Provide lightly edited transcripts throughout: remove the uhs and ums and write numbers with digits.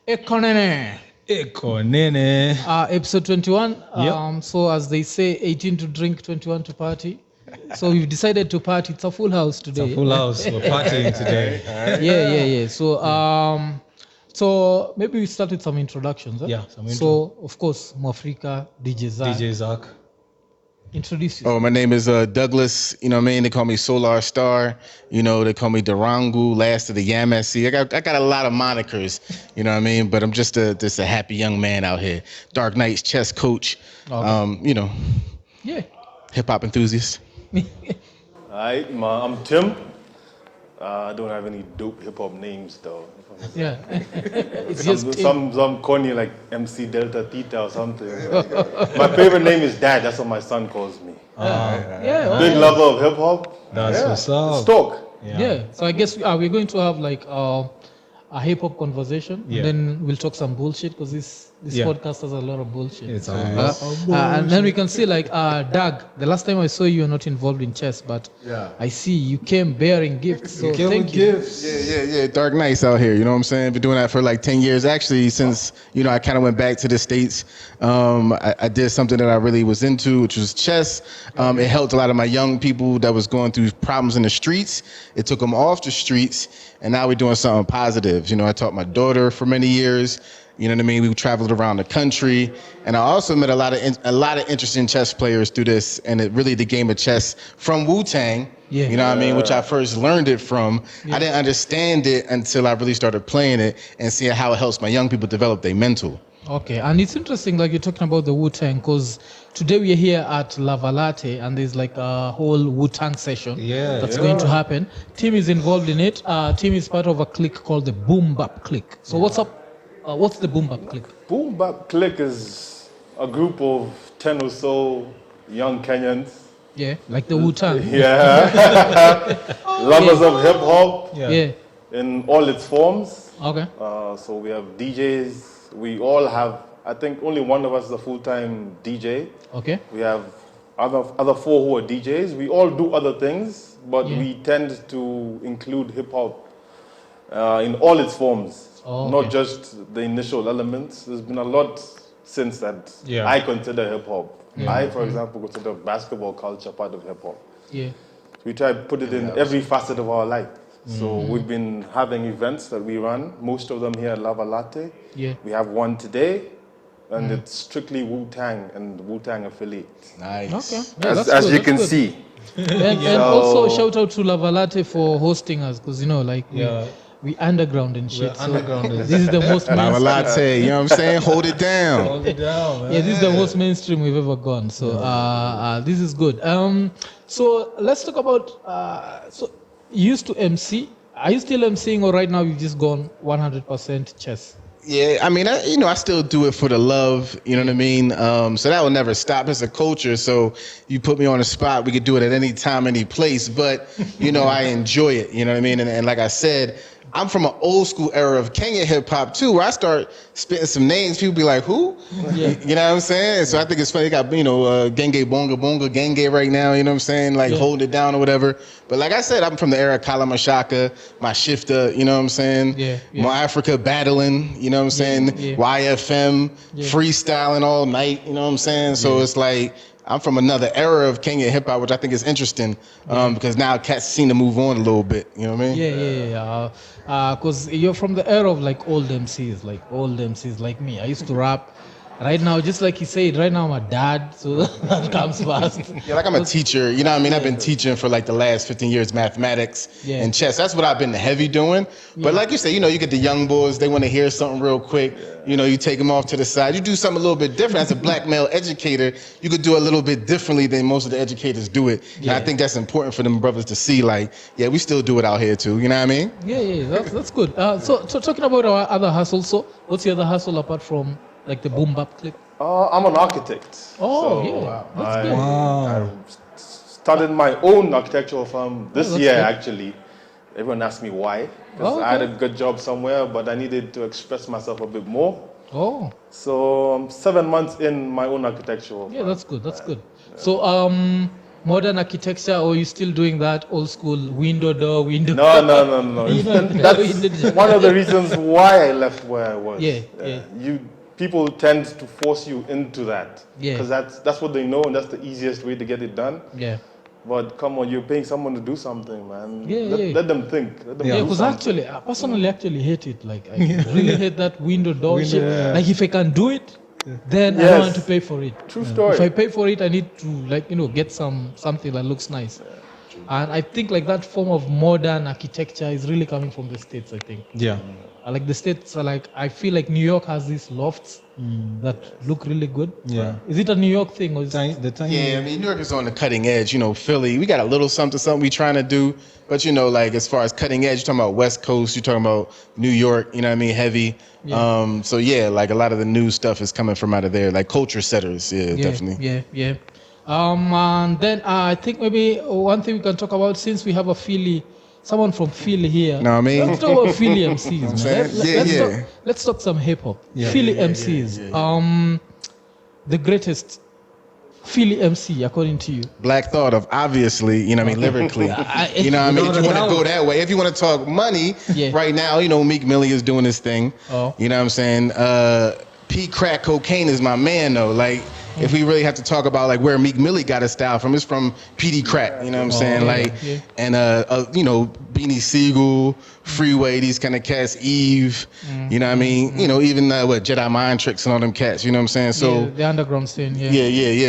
Iko Nini. Iko Nini. Episode 21. Yep. So as they say, 18 to drink, 21 to party. So we've decided to party. It's a full house today. It's a full house. We're partying today. Yeah. So maybe we start with some introductions. Huh? Yeah, some intro. So of course, Mwafrika, DJ Zach. DJ Zach. Introduce yourself. Oh, my name is Douglas. You know what I mean? They call me Solar Star. You know, they call me Durango, Last of the Yamasee. I got a lot of monikers. You know what I mean? But I'm just a happy young man out here. Dark Knight's chess coach. Okay. You know, Yeah. hip hop enthusiast. Hi, I'm Tim. I don't have any dope hip hop names though. Yeah. It's just Some corny like MC Delta Theta or something. My favorite name is Dad. That's what my son calls me. yeah. Big lover of hip hop. That's what's up. Let's talk. Yeah. So I guess we're going to have like a hip hop conversation, Yeah. and then we'll talk some bullshit because this Yeah. podcast has a lot of bullshit. It's all and then we can see like Doug. The last time I saw you, you're not involved in chess, but I see you came bearing gifts. So thank you. Yeah. Dark Knights out here. You know what I'm saying? Been doing that for like 10 years. Actually, since, you know, I kind of went back to the States. I did something that I really was into, which was chess. It helped a lot of my young people that was going through problems in the streets. It took them off the streets. And now we're doing something positive. You know, I taught my daughter for many years. You know what I mean? We traveled around the country, and I also met a lot of interesting chess players through this, and it really the game of chess from Wu-Tang. Yeah. You know what I mean? Which I first learned it from. Yeah. I didn't understand it until I really started playing it and seeing how it helps my young people develop their mental. Okay, and it's interesting, like you're talking about the Wu-Tang, because today we're here at Lava Latte, and there's like a whole Wu-Tang session that's going to happen. Tim is involved in it. Tim is part of a clique called the Boombap Cliq. So what's up? What's the Boombap Cliq? Boombap Cliq is a group of 10 or so young Kenyans. Yeah, like the Wu-Tang. Yeah. Lovers of hip hop Yeah. in all its forms. Okay. So we have DJs. We all have, I think only one of us is a full-time DJ. Okay. We have other four who are DJs. We all do other things, but we tend to include hip hop in all its forms, not just the initial elements. There's been a lot since that I consider hip hop. I, for example, consider basketball culture part of hip hop. Yeah. We try to put it in every facet of our life. So we've been having events that we run, most of them here at Lava Latte. Yeah. We have one today, and it's strictly Wu-Tang and Wu-Tang affiliates. Nice. Okay. Yeah, As you that's can good. see. And also shout out to Lava Latte for hosting us, because, you know, like we underground and shit. We're underground. This is the most Lava mainstream. Latte, you know what I'm saying? Hold it down. Hold it down, man. Yeah, this is the most mainstream we've ever gone. So this is good. So let's talk about. So you used to MC. Are you still MCing, or right now you've just gone 100% chess? Yeah, I mean, I still do it for the love, you know what I mean? So that will never stop. It's a culture, so you put me on the spot, we could do it at any time, any place, but, you know, I enjoy it, you know what I mean? And like I said, I'm from an old school era of Kenya hip hop too, where I start spitting some names, people be like, who? Yeah. You know what I'm saying? So I think it's funny, they got, you know, Genge Bonga Bonga, Genge right now, you know what I'm saying? Like hold it down or whatever. But like I said, I'm from the era of Kalamashaka, my shifter, you know what I'm saying? Yeah. More Africa battling, you know what I'm saying? Yeah. YFM, freestyling all night, you know what I'm saying? So it's like, I'm from another era of Kenya hip hop, which I think is interesting because now cats seem to move on a little bit, you know what I mean? Yeah. Because you're from the era of like old MCs like me. I used to rap. Right now, just like you said, right now I'm a dad, so that comes fast. Yeah, like I'm a teacher, you know what I mean? I've been teaching for like the last 15 years, mathematics and chess. That's what I've been heavy doing. But like you say, you know, you get the young boys, they want to hear something real quick. You know, you take them off to the side. You do something a little bit different. As a black male educator, you could do a little bit differently than most of the educators do it. And I think that's important for them brothers to see, like, yeah, we still do it out here too, you know what I mean? Yeah, that's good. So talking about our other hustle, so what's your other hustle apart from like the Boombap Cliq? I'm an architect. Oh, So, yeah. That's good. I started my own architectural firm this that's year, good. actually. Everyone asked me why. Because I had a good job somewhere, but I needed to express myself a bit more. Oh, So I'm 7 months in my own architectural yeah, firm. that's good. So modern architecture, or you still doing that old school window door? No. You know, That's one of the reasons why I left where I was. Yeah. People tend to force you into that. Yeah. Because that's what they know, and that's the easiest way to get it done. Yeah. But come on, you're paying someone to do something, man. Yeah. Let them think. Let them do Because something. actually, I personally hate it. Like, I really hate that window door shit. Like, if I can do it, then I don't want to pay for it. True story. If I pay for it, I need to, get something that looks nice. And I think like that form of modern architecture is really coming from the States, I think. Yeah. Like the States are like, I feel like New York has these lofts that look really good. Yeah. Is it a New York thing? Or is The tiny. Yeah, I mean, New York is on the cutting edge. Philly, we got a little something we trying to do. But, like as far as cutting edge, you're talking about West Coast, you're talking about New York, you know what I mean, heavy. Yeah. So, like a lot of the new stuff is coming from out of there, like culture setters. Yeah, definitely. Yeah. And then I think maybe one thing we can talk about, since we have someone from Philly here. Know what I mean? Let's talk about Philly MCs, man. Let's talk some hip hop. Philly MCs. The greatest Philly MC, according to you. Black Thought of, obviously, lyrically. You know what I mean? If you want to go that way, if you want to talk money, right now, Meek Millie is doing his thing. Oh. You know what I'm saying? P. Crack Cocaine is my man, though. Like, if we really have to talk about like where Meek Millie got his style from, it's from PD Crack, you know what I'm saying? And Beanie Siegel, Freeway, these kind of cats, Eve, you know what I mean? Even Jedi Mind Tricks and all them cats, you know what I'm saying? So the underground scene,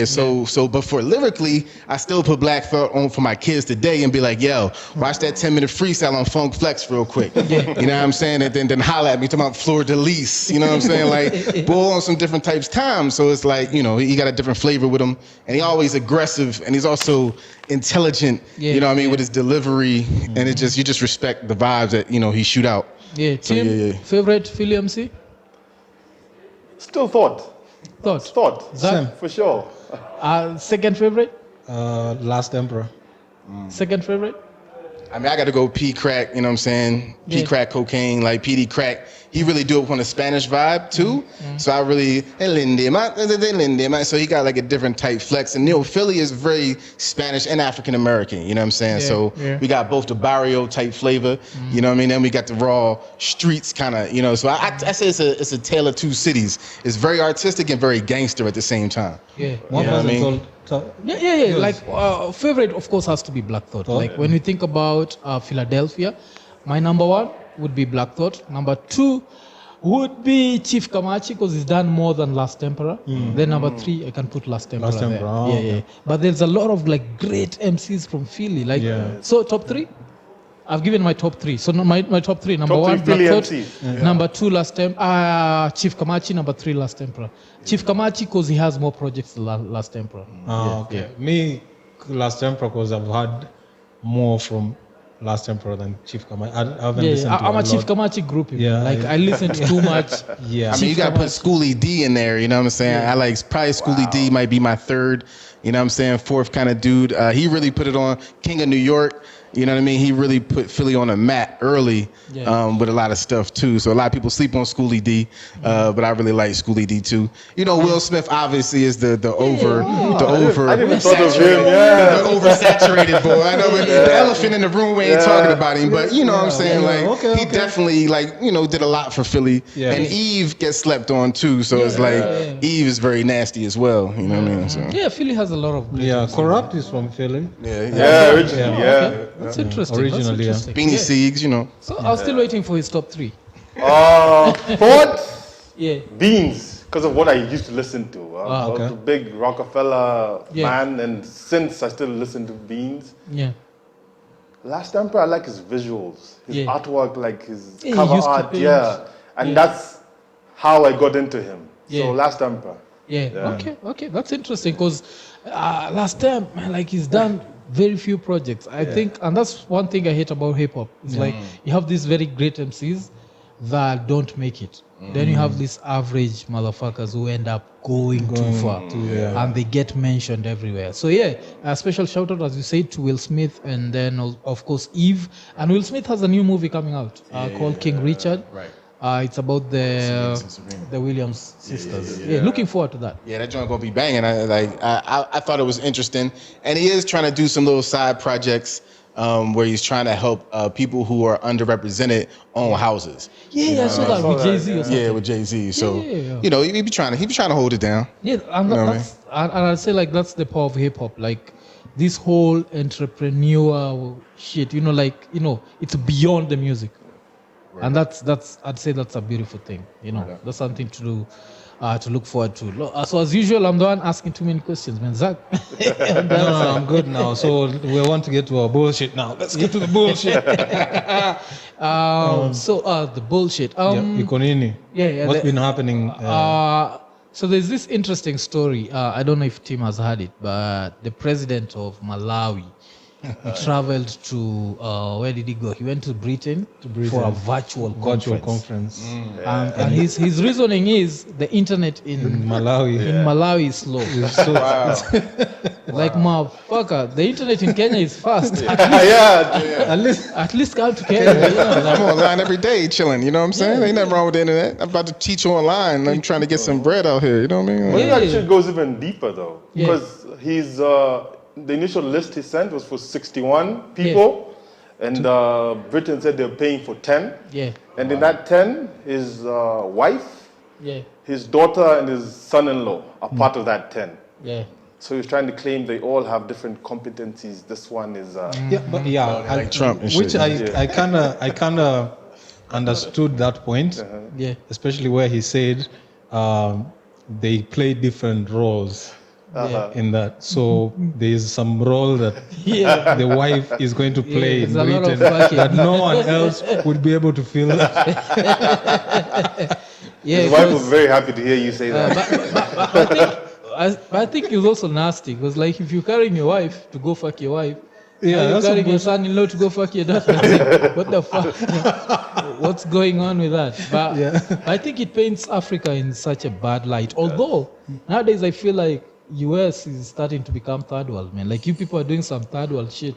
So but for lyrically, I still put Black Thought on for my kids today and be like, yo, watch that 10-minute freestyle on Funk Flex real quick. You know what I'm saying? And then holla at me talking about Fleur de Lis, you know what I'm saying? Like, bull on some different types of time. So it's like, he got a different flavor with him, and he always aggressive, and he's also intelligent, you know what I mean, with his delivery, and you just respect the vibes that, he shoot out. Yeah, Tim, favorite Philly MC? Still Thought. Zach? For sure. Second favorite? Last Emperor. Second favorite? I mean, I got to go P Crack, you know what I'm saying? P Crack Cocaine, like PD Crack. He really do it on a Spanish vibe too. So I really, so he got like a different type flex. And Philly is very Spanish and African American, you know what I'm saying? So we got both the barrio type flavor, you know what I mean? Then we got the raw streets kind of, so I say it's a tale of two cities. It's very artistic and very gangster at the same time. One person told. Like favorite, of course, has to be Black Thought. Like when we think about Philadelphia, my number one would be Black Thought. Number two would be Chief Kamachi, because he's done more than Last Emperor. Then number three, I can put Last Emperor there. But there's a lot of like great MCs from Philly. So top three? I've given my top three. So my top three. Number one, Black Thought. Number two, Chief Kamachi. Number three, Last Emperor. Chief Kamachi, because he has more projects than Last Emperor. Me, Last Emperor, because I've had more from Last Emperor than Chief Kamachi. I haven't listened to I'm a Chief lot. Kamachi group. I listened to too much. I mean, you got to put Schoolie D in there, you know what I'm saying? I like, probably Schoolie D might be my third, you know what I'm saying, fourth kind of dude. He really put it on. King of New York, you know what I mean? He really put Philly on a map early with a lot of stuff too. So a lot of people sleep on Schoolie D, but I really like Schoolie D too. Will Smith obviously is the I didn't thought of him. The oversaturated boy. I know, but the elephant in the room, we ain't talking about him, but you know what I'm saying? He definitely did a lot for Philly. And Eve gets slept on too. So it's like Eve is very nasty as well. You know what I mean? So. Philly has a lot of great Corrupt is from Philly. Originally, That's interesting. Originally, Beanie Siegs, So I was still waiting for his top three. Thought? Yeah. Beans, because of what I used to listen to. I was a big Rockefeller fan, and since I still listen to Beans. Yeah. Last Emperor, I like his visuals, his artwork, like his He cover used to art, paint. and that's how I got into him. So Last Emperor. Okay, that's interesting, because last time, he's done very few projects. I think, and that's one thing I hate about hip hop. It's like you have these very great MCs that don't make it. Then you have these average motherfuckers who end up going too far, and they get mentioned everywhere. So a special shout out, as you said, to Will Smith, and then of course Eve. And Will Smith has a new movie coming out called King Richard. Right. It's about the Williams sisters. Yeah, looking forward to that. Yeah, that joint gonna be banging. I thought it was interesting, and he is trying to do some little side projects where he's trying to help people who are underrepresented own houses. Yeah, I saw that with Jay-Z or something. Yeah, with Jay-Z. So Yeah. you know, he be trying to hold it down. Yeah, and I'd say like that's the power of hip hop. Like this whole entrepreneur shit, it's beyond the music. Right. And that's I'd say that's a beautiful thing. That's something to do, to look forward to. So as usual, I'm the one asking too many questions, man. Zach. No, I'm good now. So we want to get to our bullshit now. Let's get to the bullshit. The bullshit. Iko Nini. Yeah. What's been happening? So there's this interesting story. I don't know if Tim has heard it, but the president of Malawi traveled to where did he go? He went to Britain for a virtual conference. And his reasoning is the internet in Malawi is slow. Like motherfucker, the internet in Kenya is fast. At least come to Kenya. I'm online every day chilling. You know what I'm saying? Ain't nothing wrong with the internet. I'm about to teach online. I'm trying to get some bread out here. You know what I mean? Well, it actually goes even deeper though, because he's. The initial list he sent was for 61 people, and Britain said they're paying for 10. Yeah. And in that 10, his wife, his daughter, and his son-in-law are part of that 10. Yeah. So he's trying to claim they all have different competencies. This one is like Trump and which shit. I kind of understood that point. Especially where he said they play different roles. In that, so there's some role that the wife is going to play in Britain that no one else would be able to fill. His wife was very happy to hear you say that. I think it's also nasty because, like, if you're carrying your wife to go fuck your wife, you're carrying your son-in-law to go fuck your daughter. What the fuck? What's going on with that? But I think it paints Africa in such a bad light. Although nowadays I feel like US is starting to become third world, man. Like, you people are doing some third world shit.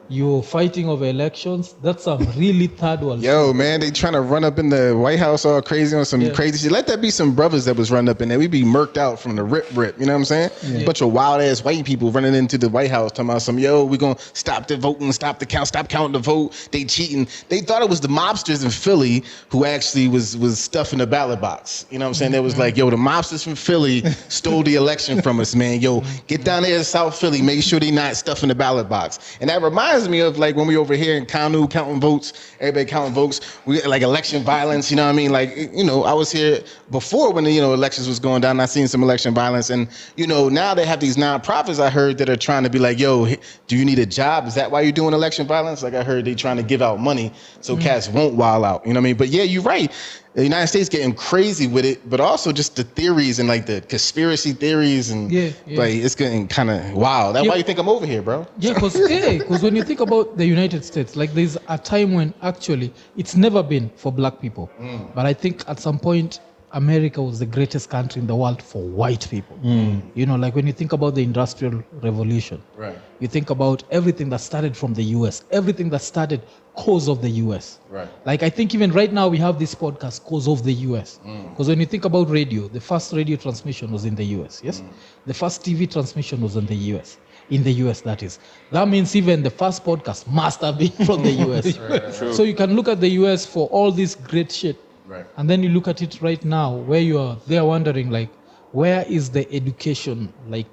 You're fighting over elections. That's some really third world shit. Man, they trying to run up in the White House all crazy on some crazy shit. Let that be some brothers that was running up in there. We'd be murked out from the rip. You know what I'm saying? Bunch of wild ass white people running into the White House talking about some, we're gonna stop the voting, stop counting the vote. They cheating. They thought it was the mobsters in Philly who actually was stuffing the ballot box. You know what I'm saying? They was like, the mobsters from Philly stole the election from us, man. Get down there to South Philly, make sure they not stuffing the ballot box. And that reminds me of like when we over here in Kanu counting votes, everybody counting votes, we like election violence, you know what I mean? Like, I was here before when the, elections was going down, I seen some election violence, and, now they have these nonprofits I heard that are trying to be like, do you need a job? Is that why you're doing election violence? Like, I heard they trying to give out money so cats won't wild out, you know what I mean? But yeah, you're right. The United States getting crazy with it, but also just the theories and like the conspiracy theories and like it's getting kind of wild. That's why you think I'm over here, bro. Yeah, because when you think about the United States, like there's a time when actually it's never been for black people, but I think at some point America was the greatest country in the world for white people. Like when you think about the Industrial Revolution, right? You think about everything that started from the US, everything that started cause of the US. Right. Like I think even right now we have this podcast cause of the US. Because when you think about radio, the first radio transmission was in the US, yes? The first TV transmission was in the US. In the US, that is. That means even the first podcast must have been from the US. Right. So you can look at the US for all this great shit. Right. And then you look at it right now where you are there wondering like, where is the education like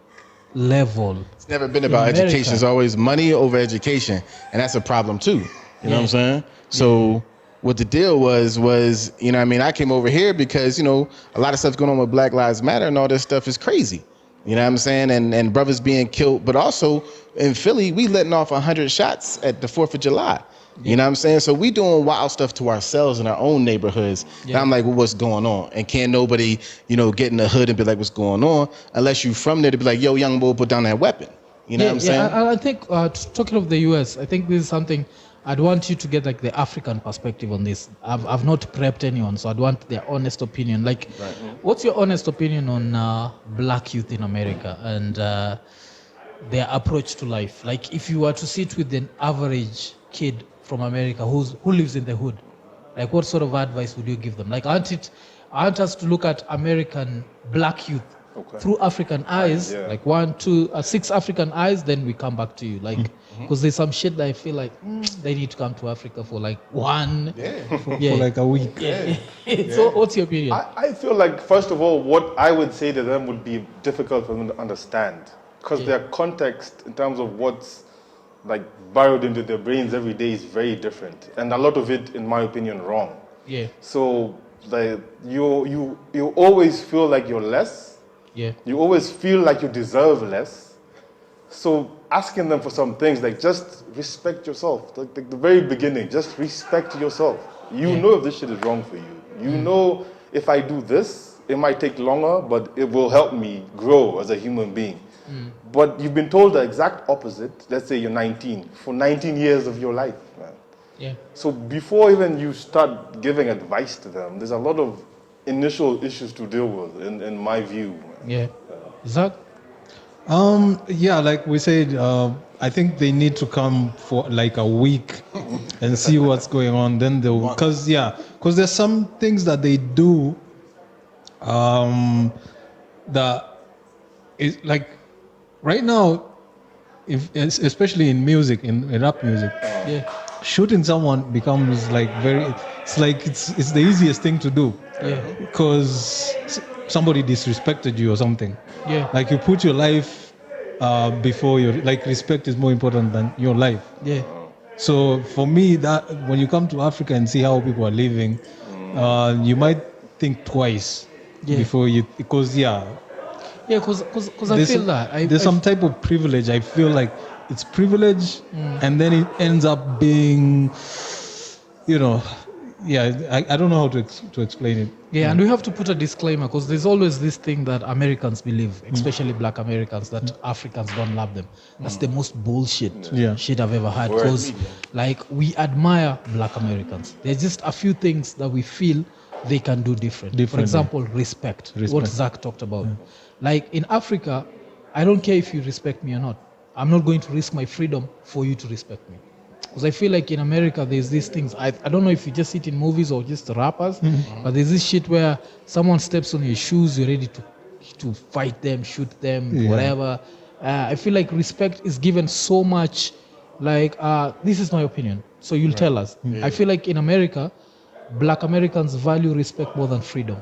level? It's never been about education. It's always money over education. And that's a problem too. You know what I'm saying? So what the deal was, I came over here because, a lot of stuff going on with Black Lives Matter and all this stuff is crazy. You know what I'm saying? And brothers being killed. But also in Philly, we letting off 100 shots at the 4th of July. You know what I'm saying? So we doing wild stuff to ourselves in our own neighborhoods. And I'm like, well, what's going on? And can't nobody, get in the hood and be like, what's going on? Unless you from there to be like, yo, young boy, put down that weapon. You know what I'm saying? I think talking of the US, I think this is something I'd want you to get like the African perspective on this. I've not prepped anyone, so I'd want their honest opinion. Like, what's your honest opinion on black youth in America and their approach to life? Like, if you were to sit with an average kid from America who lives in the hood, Like, what sort of advice would you give them? Like, I want us to look at American black youth through African eyes, like 1, 2, 6 African eyes, then we come back to you. Like, because there's some shit that I feel like they need to come to Africa for like for like a week. So what's your opinion? I feel like, first of all, what I would say to them would be difficult for them to understand, because their context in terms of what's like burrowed into their brains every day is very different, and a lot of it, in my opinion, wrong. So you always feel like you're less. You always feel like you deserve less. So asking them for some things, like, just respect yourself. Like the very beginning, just respect yourself. You know if this shit is wrong for you. You know if I do this, it might take longer, but it will help me grow as a human being. But you've been told the exact opposite. Let's say you're 19, for 19 years of your life, man. So before even you start giving advice to them, there's a lot of initial issues to deal with, in my view. Zach? Like we said, I think they need to come for like a week and see what's going on. Then they'll, because there's some things that they do that is like right now, especially in music, in rap music, shooting someone becomes like it's the easiest thing to do. Because somebody disrespected you or something. Like, you put your life before your, like, respect is more important than your life. So for me, that when you come to Africa and see how people are living, you might think twice before you, because because I feel that there's some type of privilege. I feel like it's privilege, and then it ends up being, I don't know how to explain it. And we have to put a disclaimer, because there's always this thing that Americans believe, especially black Americans, that Africans don't love them. That's the most bullshit shit I've ever had, because like, we admire black Americans. There's just a few things that we feel they can do different. For example, respect. What Zach talked about. Like, in Africa, I don't care if you respect me or not. I'm not going to risk my freedom for you to respect me. Because I feel like in America, there's these things. I don't know if you just see it in movies or just rappers, but there's this shit where someone steps on your shoes, you're ready to fight them, shoot them, whatever. I feel like respect is given so much. Like, this is my opinion, so you'll tell us. I feel like in America, black Americans value respect more than freedom.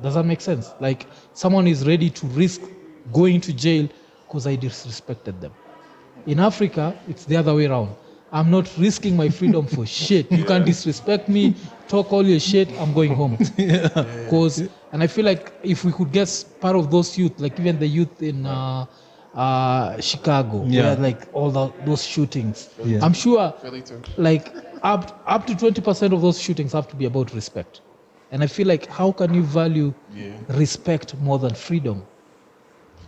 Does that make sense? Like, someone is ready to risk going to jail because I disrespected them. In Africa, it's the other way around. I'm not risking my freedom for shit. You can disrespect me, talk all your shit, I'm going home. And I feel like if we could get part of those youth, like even the youth in Chicago, where like all those shootings, I'm sure like up to 20% of those shootings have to be about respect. And I feel like, how can you value respect more than freedom?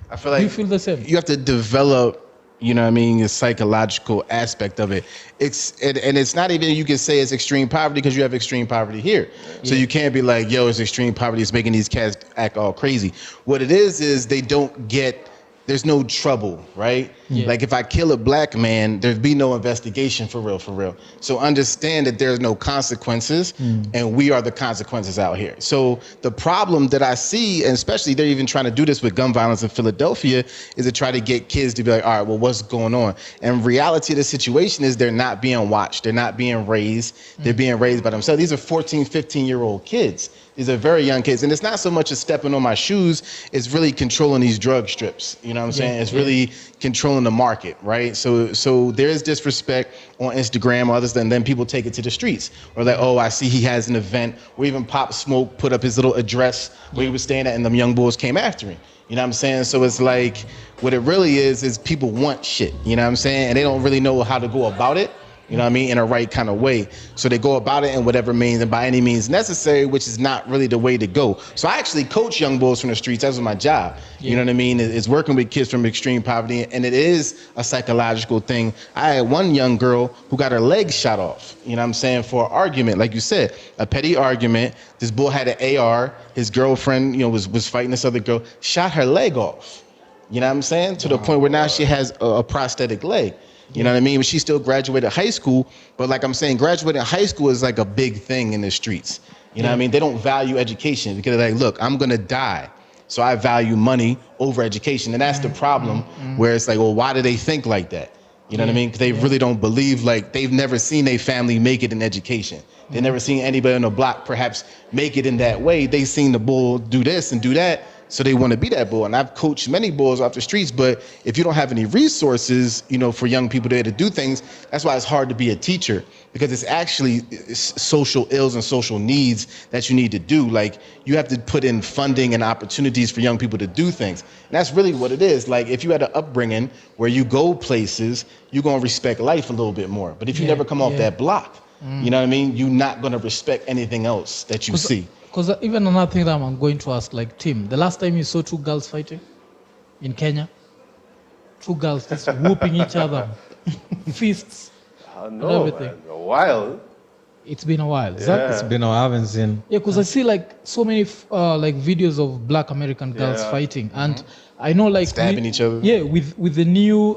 I feel like, do you feel the same? You have to develop, the psychological aspect of it. It's not even, you can say it's extreme poverty, because you have extreme poverty here. So you can't be like, yo, it's extreme poverty, it's making these cats act all crazy. What it is they don't get, there's no trouble, right? Like, if I kill a black man, there'd be no investigation for real. So understand that there's no consequences, and we are the consequences out here. So the problem that I see, and especially they're even trying to do this with gun violence in Philadelphia, is to try to get kids to be like, all right, well, what's going on? And reality of the situation is they're not being watched. They're not being raised. They're being raised by themselves. These are 14, 15-year-old kids. These are very young kids. And it's not so much as stepping on my shoes, it's really controlling these drug strips. You know what I'm saying? It's really controlling the market, right? So there is disrespect on Instagram or others, and then people take it to the streets. Or like, oh, I see he has an event, or even Pop Smoke put up his little address where he was staying at, and them young boys came after him. You know what I'm saying? So it's like, what it really is people want shit, you know what I'm saying? And they don't really know how to go about it. You know what I mean? In a right kind of way. So they go about it in whatever means and by any means necessary, which is not really the way to go. So I actually coach young boys from the streets. That's my job. You know what I mean? It's working with kids from extreme poverty, and it is a psychological thing. I had one young girl who got her leg shot off, you know what I'm saying, for an argument. Like you said, a petty argument. This bull had an AR. His girlfriend, was fighting this other girl, shot her leg off. You know what I'm saying? To the point where now she has a prosthetic leg. You know what I mean? But she still graduated high school. But like I'm saying, graduating high school is like a big thing in the streets. You know what I mean? They don't value education because they're like, look, I'm going to die. So I value money over education. And that's the problem where it's like, well, why do they think like that? You know what I mean? Because they really don't believe, like, they've never seen their family make it in education. They've never seen anybody on the block perhaps make it in that way. They've seen the bull do this and do that. So they want to be that bull. And I've coached many bulls off the streets, but if you don't have any resources, you know, for young people there to do things, that's why it's hard to be a teacher, because it's actually social ills and social needs that you need to do. Like, you have to put in funding and opportunities for young people to do things. And that's really what it is. Like, if you had an upbringing where you go places, you're going to respect life a little bit more. But if you never come off that block, you know what I mean? You're not going to respect anything else that you see. Because even another thing that I'm going to ask, like, Tim, the last time you saw two girls fighting in Kenya, two girls just whooping each other, fists, no, everything. Man, a while. It's been a while. It's been a while. I haven't seen. Yeah, because I see like so many like videos of Black American girls fighting, and I know like stabbing each other. Yeah, with the new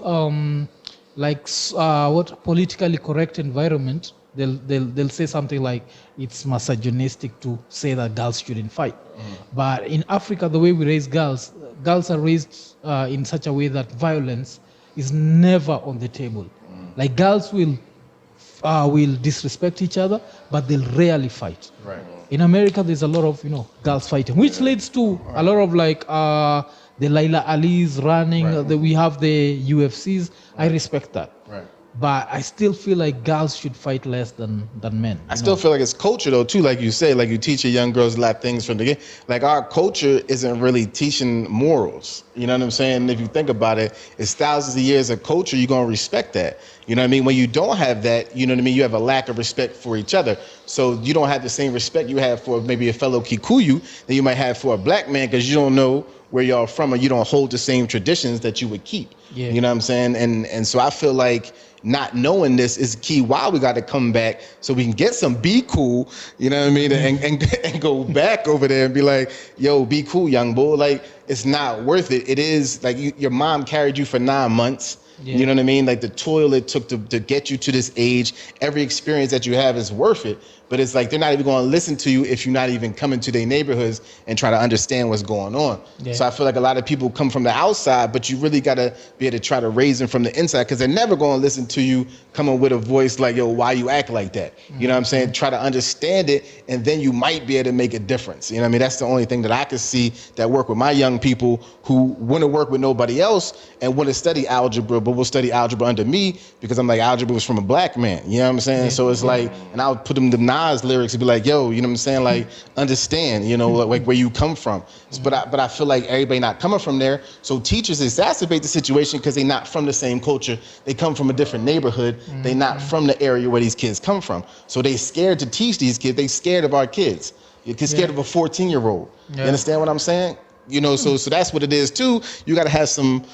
what politically correct environment. They'll say something like it's misogynistic to say that girls shouldn't fight. But in Africa, the way we raise girls are raised in such a way that violence is never on the table. Like, girls will disrespect each other, but they'll rarely fight. Right. In America, there's a lot of girls fighting, which leads to a lot of like the Laila Ali's running. We have the UFCs. I respect that. Right. But I still feel like girls should fight less than men. I still feel like it's culture though too, like you say, like you teach your young girls a lot of things from the game. Like, our culture isn't really teaching morals. You know what I'm saying? If you think about it, it's thousands of years of culture, you're gonna respect that. You know what I mean? When you don't have that, you know what I mean, you have a lack of respect for each other. So you don't have the same respect you have for maybe a fellow Kikuyu that you might have for a black man, because you don't know where y'all from, or you don't hold the same traditions that you would keep. Yeah. You know what I'm saying? And so I feel like not knowing this is key. Why we got to come back so we can get some be cool, you know what I mean, and go back over there and be like, yo, be cool, young boy. Like, it's not worth it. It is like your mom carried you for 9 months. Yeah. You know what I mean? Like, the toil it took to get you to this age, every experience that you have is worth it. But it's like, they're not even going to listen to you if you're not even coming to their neighborhoods and try to understand what's going on. Yeah. So I feel like a lot of people come from the outside, but you really got to be able to try to raise them from the inside, because they're never going to listen to you coming with a voice like, yo, why you act like that? You know what I'm saying? Try to understand it, and then you might be able to make a difference. You know what I mean? That's the only thing that I can see that work with my young people who want to work with nobody else and want to study algebra, but will study algebra under me because I'm like, algebra was from a black man. You know what I'm saying? Yeah. So it's like, and I'll put them the Nas lyrics and be like, yo, you know what I'm saying? Like, understand, you know, like where you come from. But I feel like everybody not coming from there. So teachers exacerbate the situation because they're not from the same culture. They come from a different neighborhood. They're not from the area where these kids come from. So they scared to teach these kids. They scared of our kids. You're scared of a 14-year-old. You understand what I'm saying? You know, so that's what it is too. You got to have some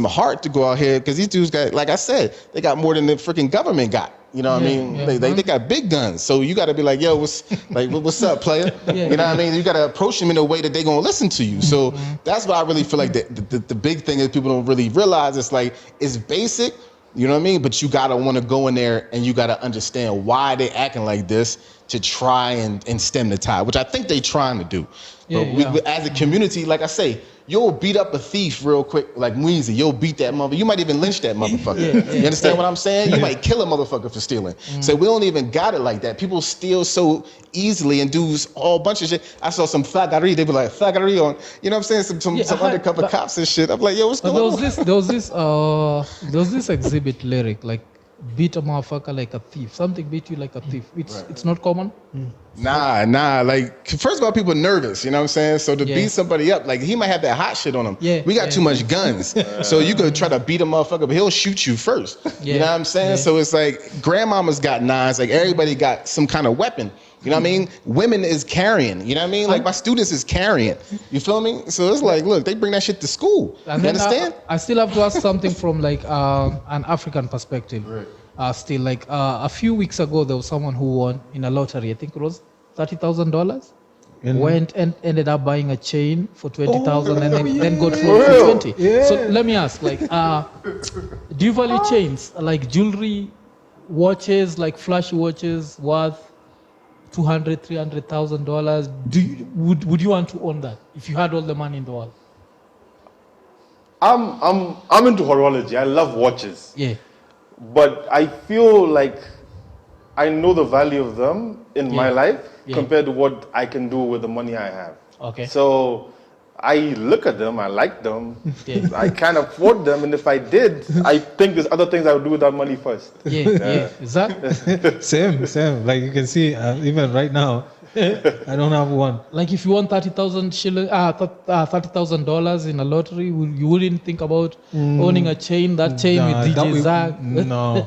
heart to go out here, because these dudes got, like I said, they got more than the freaking government got. You know what I mean? They got big guns. So you got to be like, yo, what's up, player? You know what I mean? You got to approach them in a way that they're going to listen to you. So that's what I really feel like the big thing is people don't really realize. It's like, it's basic, you know what I mean? But you got to want to go in there and you got to understand why they acting like this to try and stem the tide, which I think they trying to do. But we, as a community, like I say, you'll beat up a thief real quick, like Weezy. You'll beat that motherfucker. You might even lynch that motherfucker. You understand what I'm saying? You might kill a motherfucker for stealing. So we don't even got it like that. People steal so easily and do a whole bunch of shit. I saw some thuggery. They be like, thuggery on, you know what I'm saying? Some undercover cops and shit. I'm like, yo, what's going on? There was this exhibit lyric, like, beat a motherfucker like a thief. Something beat you like a thief. It's not common. Nah. Like, first of all, people are nervous, you know what I'm saying? So to beat somebody up, like, he might have that hot shit on him. We got too much guns. So you could try to beat a motherfucker, but he'll shoot you first. You know what I'm saying? So it's like, grandmama's got knives, like everybody got some kind of weapon. You know what I mean? Women is carrying, you know what I mean? Like, my students is carrying. You feel me? So it's like, look, they bring that shit to school. And you understand? I still have to ask something from like an African perspective. Still, like a few weeks ago, there was someone who won in a lottery. I think it was $30,000. went and ended up buying a chain for 20,000 and then got for 20. So let me ask, like, do you value chains like jewelry, watches, like flashy watches worth $200,000-$300,000? Would you want to own that if you had all the money in the world? I'm into horology. I love watches. Yeah. But I feel like I know the value of them in my life compared to what I can do with the money I have. Okay. So I look at them, I like them, I can't afford them, and if I did, I think there's other things I would do with that money first. Yeah. Is that? Same. Like you can see, even right now, I don't have one. Like if you won $30,000 in a lottery, you wouldn't think about owning a chain, that chain with DJ Zach? No.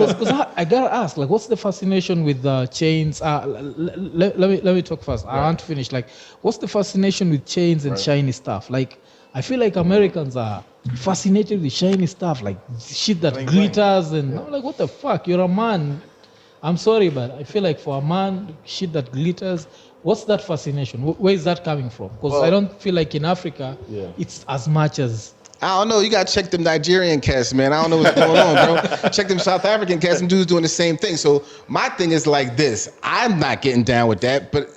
Because I gotta ask, like, what's the fascination with the chains? Let me talk first. I want to finish. Like, what's the fascination with chains and shiny stuff? Like, I feel like Americans are fascinated with shiny stuff, like shit that glitters, and I'm like, what the fuck? You're a man. I'm sorry, but I feel like for a man, shit that glitters, what's that fascination? Where is that coming from? Because I don't feel like in Africa, it's as much as... I don't know. You got to check them Nigerian cats, man. I don't know what's going on, bro. Check them South African cats. Them dudes doing the same thing. So my thing is like this. I'm not getting down with that, but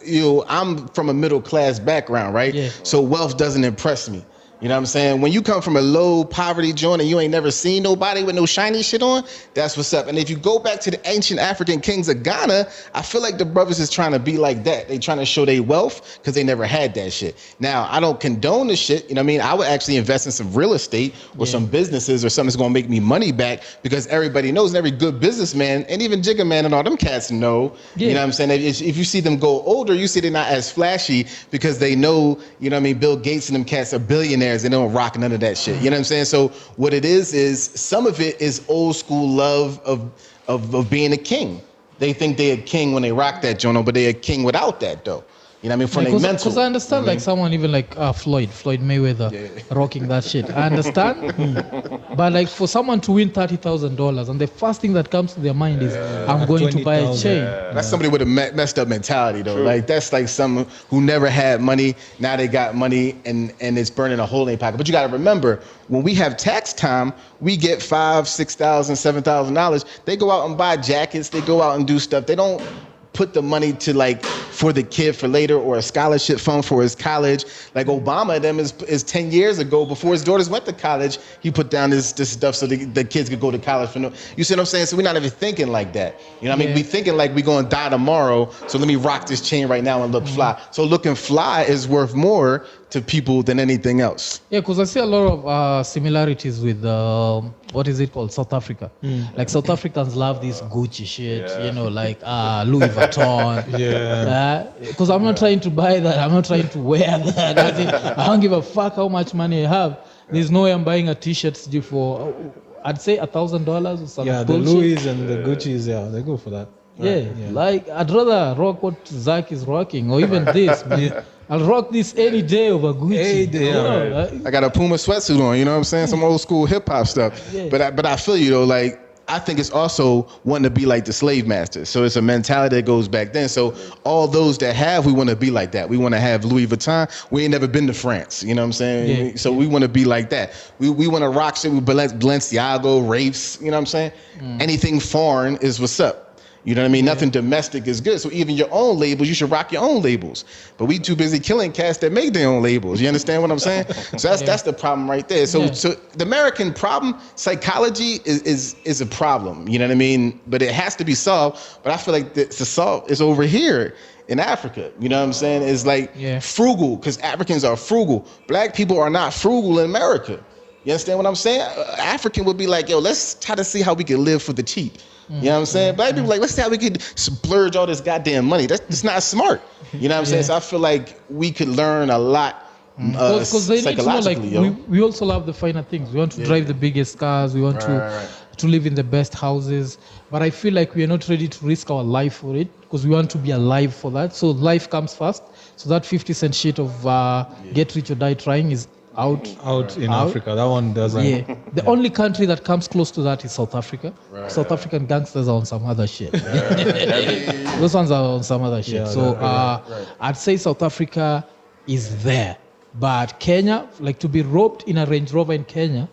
I'm from a middle class background, right? Yeah. So wealth doesn't impress me. You know what I'm saying? When you come from a low poverty joint and you ain't never seen nobody with no shiny shit on, that's what's up. And if you go back to the ancient African kings of Ghana, I feel like the brothers is trying to be like that. They trying to show their wealth because they never had that shit. Now, I don't condone the shit. You know what I mean? I would actually invest in some real estate or some businesses or something that's going to make me money back because everybody knows, and every good businessman and even Jigga Man and all them cats know, you know what I'm saying? If you see them go older, you see they're not as flashy because they know, you know what I mean? Bill Gates and them cats are billionaires. And they don't rock none of that shit. You know what I'm saying? So what it is some of it is old school love of being a king. They think they're a king when they rock that joint, but they're a king without that though. You know what I mean? From their mental. Because I understand, like someone even like Floyd Mayweather rocking that shit. I understand, but like for someone to win $30,000 and the first thing that comes to their mind is I'm going to buy a chain. That's somebody with a messed up mentality though. True. Like that's like someone who never had money. Now they got money and it's burning a hole in their pocket. But you got to remember, when we have tax time, we get $5,000, $6,000, $7,000. They go out and buy jackets. They go out and do stuff. They don't put the money to like for the kid for later or a scholarship fund for his college. Like Obama, them is 10 years ago before his daughters went to college, he put down this stuff so the kids could go to college for no. You see what I'm saying? So we're not even thinking like that. You know what I mean? We thinking like we gonna die tomorrow, so let me rock this chain right now and look fly. So looking fly is worth more to people than anything else. Yeah, because I see a lot of similarities with what is it called, South Africa. Like South Africans love this Gucci shit, you know, like Louis Vuitton. Because I'm not trying to buy that. I'm not trying to wear that. I don't give a fuck how much money I have. There's no way I'm buying a t-shirt for, I'd say $1,000 or something. Yeah, the Louis and the Gucci's, they go for that. Like I'd rather rock what Zach is rocking or even this. I'll rock this any day over Gucci. Any day, I got a Puma sweatsuit on, you know what I'm saying? Some old school hip hop stuff. But I feel you though, like I think it's also wanting to be like the slave masters. So it's a mentality that goes back then. So all those that have, we want to be like that. We want to have Louis Vuitton. We ain't never been to France, you know what I'm saying? So we want to be like that. We want to rock shit with Balenciaga, Wraiths, you know what I'm saying? Anything foreign is what's up. You know what I mean? Nothing domestic is good. So even your own labels, you should rock your own labels. But we too busy killing cats that make their own labels. You understand what I'm saying? So that's the problem right there. So the American problem, psychology is a problem. You know what I mean? But it has to be solved. But I feel like the solve is over here in Africa. You know what I'm saying? It's like frugal, because Africans are frugal. Black people are not frugal in America. You understand what I'm saying? African would be like, yo, let's try to see how we can live for the cheap. You know what I'm saying? Black people like, let's see how we could splurge all this goddamn money. That's not smart. You know what I'm saying? So I feel like we could learn a lot psychologically. We also love the finer things. We want to drive the biggest cars. We want to live in the best houses. But I feel like we are not ready to risk our life for it because we want to be alive for that. So life comes first. So that 50 cent shit of get rich or die trying is out in Africa. That one doesn't. Yeah, the only country that comes close to that is South Africa. Right. South African gangsters are on some other shit. Those ones are on some other shit. Yeah, So I'd say South Africa is there, but Kenya, like to be robbed in a Range Rover in Kenya,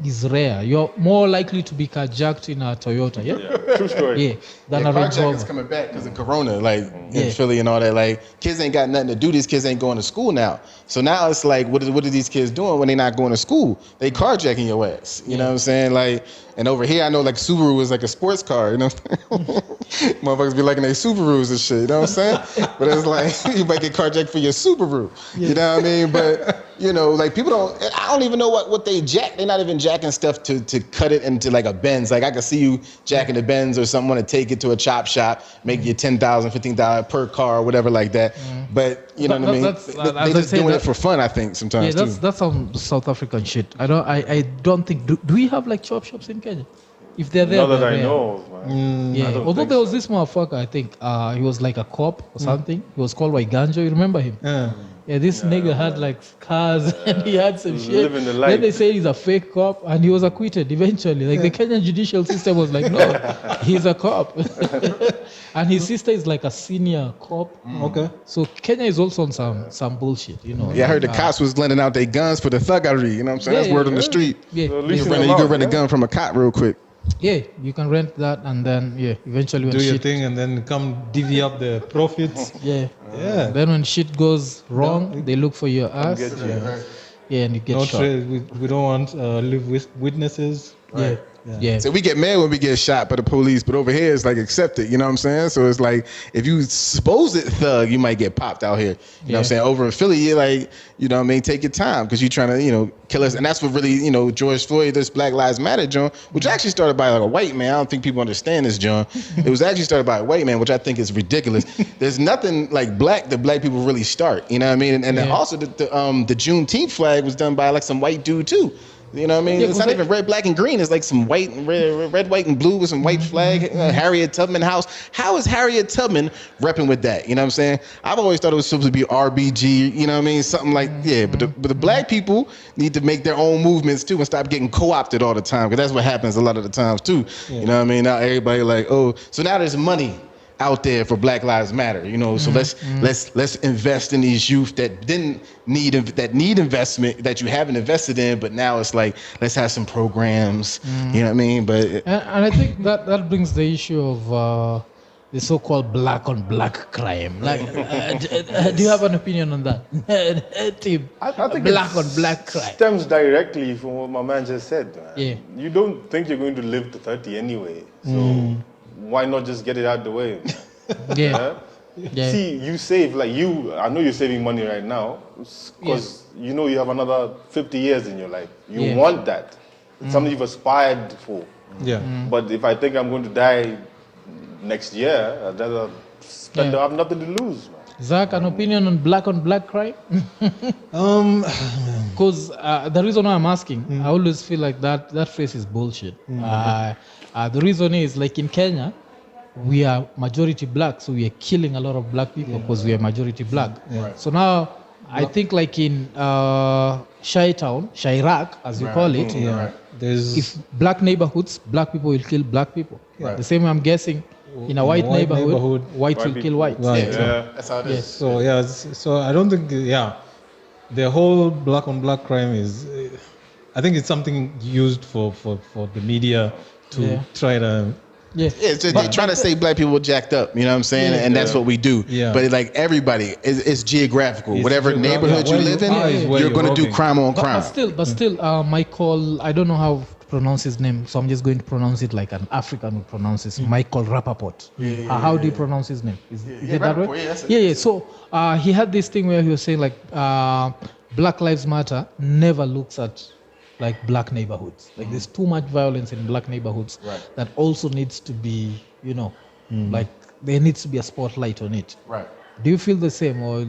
is rare. You're more likely to be carjacked in a Toyota. Yeah, true story. Yeah, than a Range Rover. Carjacking's coming back because of Corona, like in Philly and all that. Like kids ain't got nothing to do. These kids ain't going to school now. So now it's like, what are these kids doing when they not going to school? They carjacking your ass. You know what I'm saying? Like, and over here I know like Subaru is like a sports car. You know, motherfuckers be liking their Subarus and shit. You know what I'm saying? But it's like you might get carjacked for your Subaru. You know what I mean? But you know, like people don't. I don't even know what they jack. They're not even jacking stuff to cut it into like a Benz. Like I could see you jacking the Benz or something, want to take it to a chop shop, make you $10,000, $15 per car or whatever like that. But you know what I mean? They just doing it for fun, I think sometimes. Yeah, that's some South African shit. I don't think. Do we have like chop shops in Kenya? If they're there, not that I know of, man. Yeah. Although there was this motherfucker, I think he was like a cop or something. He was called Waiganjo. You remember him? Yeah, this nigga had like cars and he had some shit. Living the life. Then they say he's a fake cop and he was acquitted eventually. Like the Kenyan judicial system was like, no, he's a cop. And his sister is like a senior cop. Okay. So Kenya is also on some bullshit, you know. Yeah, I heard the cops was lending out their guns for the thuggery. You know what I'm saying? That's word on the street. Yeah. So at You least can rent a gun from a cop real quick. Yeah, you can rent that and then eventually when Do your shit thing and then come divvy up the profits. Yeah. Then when shit goes wrong, they look for your ass. Get you. And you get shot. We don't want live with witnesses. Yeah. So we get mad when we get shot by the police, but over here it's like accepted, you know what I'm saying? So it's like if you supposed it thug, you might get popped out here. You know what I'm saying? Over in Philly, you're like, you know what I mean, take your time because you're trying to, you know, kill us. And that's what really, you know, George Floyd, this Black Lives Matter, John, which actually started by like a white man. I don't think people understand this, John. It was actually started by a white man, which I think is ridiculous. There's nothing like black that black people really start, you know what I mean? And then also the Juneteenth flag was done by like some white dude too. You know what I mean? It's not even red, black, and green. It's like some white, red, white, and blue with some white flag. Harriet Tubman house. How is Harriet Tubman repping with that? You know what I'm saying? I've always thought it was supposed to be RBG. You know what I mean? Something like But the black people need to make their own movements too and stop getting co-opted all the time because that's what happens a lot of the times too. You know what I mean? Now everybody like, oh, so now there's money out there for Black Lives Matter, you know. So let's invest in these youth that need investment that you haven't invested in, but now it's like let's have some programs, you know what I mean? But and I think that brings the issue of the so-called black on black crime. Like, do you have an opinion on that, Tim? I think black on black crime stems directly from what my man just said. Man. Yeah. You don't think you're going to live to 30 anyway, so why not just get it out of the way? Yeah. See, you save, like I know you're saving money right now because you know you have another 50 years in your life. You want that. It's something you've aspired for. But if I think I'm going to die next year, I'd rather spend, I have nothing to lose. Man. Zach, an opinion on black crime? Because the reason why I'm asking, I always feel like that phrase is bullshit. The reason is, like in Kenya, we are majority black, so we are killing a lot of black people because we are majority black. So now, I think like in Chi-Town, Chirac, as you call it, if black neighborhoods, black people will kill black people. The same way I'm guessing, in a white neighborhood, white will kill white. that's how it is. So so I don't think the whole black on black crime is. I think it's something used for the media to try to. They're trying to say black people jacked up, you know what I'm saying? And that's what we do. But like everybody, it's geographical. Whatever neighborhood you live in, you're going to do crime on crime. But still, Michael, I don't know how to pronounce his name, so I'm just going to pronounce it like an African would pronounce it. Michael Rappaport. How do you pronounce his name? Is it that right? So he had this thing where he was saying like Black Lives Matter never looks at like black neighborhoods. Like there's too much violence in black neighborhoods that also needs to be, you know, like there needs to be a spotlight on it. Do you feel the same, or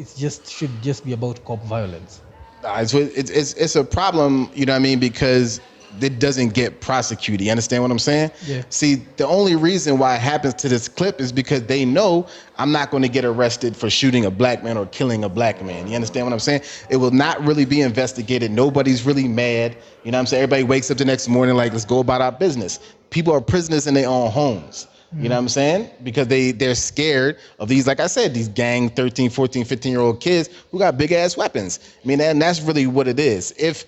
should just be about cop violence? It's a problem, you know what I mean? Because it doesn't get prosecuted. You understand what I'm saying? Yeah. See, the only reason why it happens to this clip is because they know I'm not going to get arrested for shooting a black man or killing a black man. You understand what I'm saying? It will not really be investigated. Nobody's really mad. You know what I'm saying? Everybody wakes up the next morning like, let's go about our business. People are prisoners in their own homes. You know what I'm saying? Because they're scared of these, like I said, these gang 13, 14, 15-year-old kids who got big ass weapons. I mean, and that's really what it is. If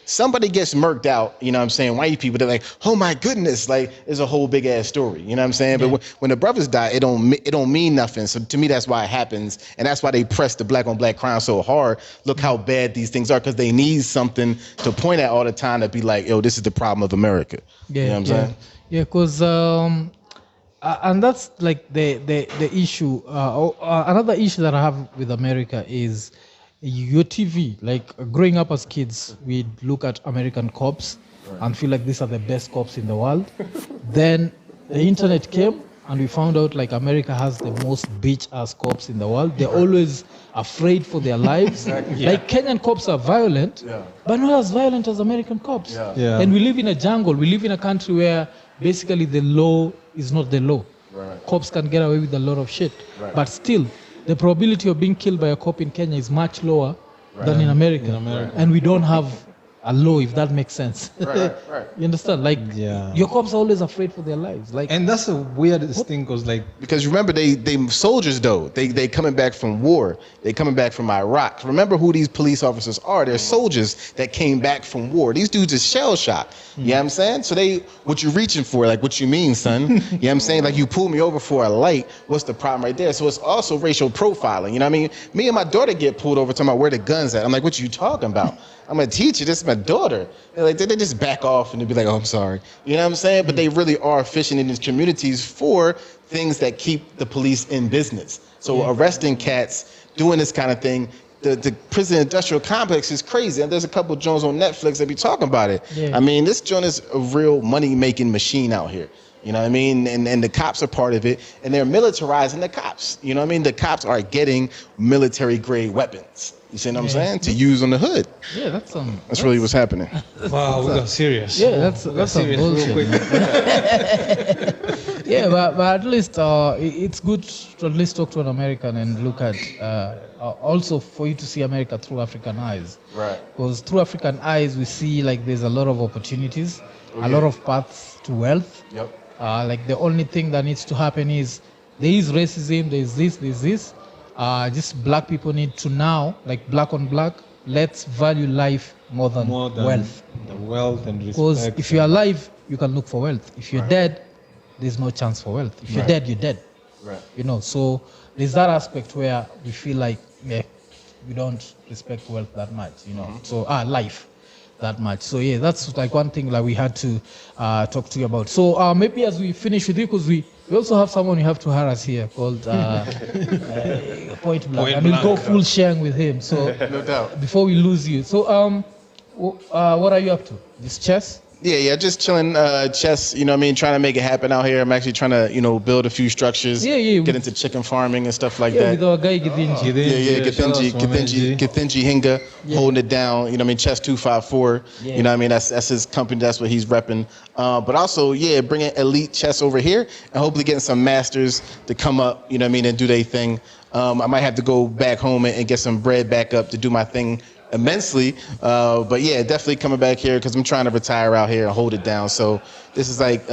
somebody gets murked out, you know what I'm saying, white people, they're like, oh my goodness, like it's a whole big ass story. You know what I'm saying? Yeah. But when the brothers die, it don't mean nothing. So to me, that's why it happens. And that's why they press the black on black crime so hard. Look how bad these things are, because they need something to point at all the time to be like, yo, this is the problem of America. Yeah, you know what I'm saying? Yeah, because and that's like the issue. Another issue that I have with America is your TV. Like growing up as kids, we'd look at American cops and feel like these are the best cops in the world. Then the internet came and we found out like America has the most bitch-ass cops in the world. They're always afraid for their lives. Exactly. Like Kenyan cops are violent, but not as violent as American cops. And we live in a jungle. We live in a country where basically the law is not the law. Cops can get away with a lot of shit. But still, the probability of being killed by a cop in Kenya is much lower than in America. And we don't have a law, if that makes sense. You understand? Like, your cops are always afraid for their lives. Like, and that's a weirdest thing, because remember, they soldiers though. They coming back from war. They coming back from Iraq. Remember who these police officers are? They're soldiers that came back from war. These dudes is shell shocked. You know what I'm saying? So what you reaching for? Like, what you mean, son? You know what I'm saying? Like, you pulled me over for a light. What's the problem right there? So it's also racial profiling. You know what I mean? Me and my daughter get pulled over talking about where the gun's at. I'm like, what you talking about? I'm a teacher. This is my daughter. They're like, they just back off and they'd be like, oh, I'm sorry. You know what I'm saying? But they really are fishing in these communities for things that keep the police in business. So arresting cats, doing this kind of thing, the prison industrial complex is crazy. And there's a couple of joints on Netflix that be talking about it. I mean, this joint is a real money-making machine out here. You know what I mean? And the cops are part of it. And they're militarizing the cops. You know what I mean? The cops are getting military-grade weapons. You see what I'm saying? To use on the hood. Yeah, that's really what's happening. Wow, we got serious. Yeah, that's some bullshit. Yeah, but at least it's good to at least talk to an American and look at also for you to see America through African eyes. Right. Because through African eyes, we see like there's a lot of opportunities, a lot of paths to wealth. Yep. Like the only thing that needs to happen is there is racism, there's this. Just black people need to now, like black on black, let's value life more than wealth. The wealth and respect. Because if you're alive, you can look for wealth. If you're dead, there's no chance for wealth. If you're dead, you're dead. Right. You know, so there's that aspect where we feel like, we don't respect wealth that much, you know. So, life that much. So, that's like one thing like we had to talk to you about. So, maybe as we finish with you, because we also have someone you have to harass here called Point Blank. And we'll go full sharing with him. So, No doubt. Before we lose you. So, what are you up to? This chess? Yeah, just chilling, chess, you know what I mean, trying to make it happen out here. I'm actually trying to, build a few structures, get into chicken farming and stuff like that. With our guy Githinji. Githinji Hinga, holding it down, you know what I mean, Chess 254, you know what I mean, that's his company, that's what he's repping. But also, bringing elite chess over here and hopefully getting some masters to come up, you know what I mean, and do their thing. I might have to go back home and get some bread back up to do my thing immensely, but definitely coming back here because I'm trying to retire out here and hold it down. So this is like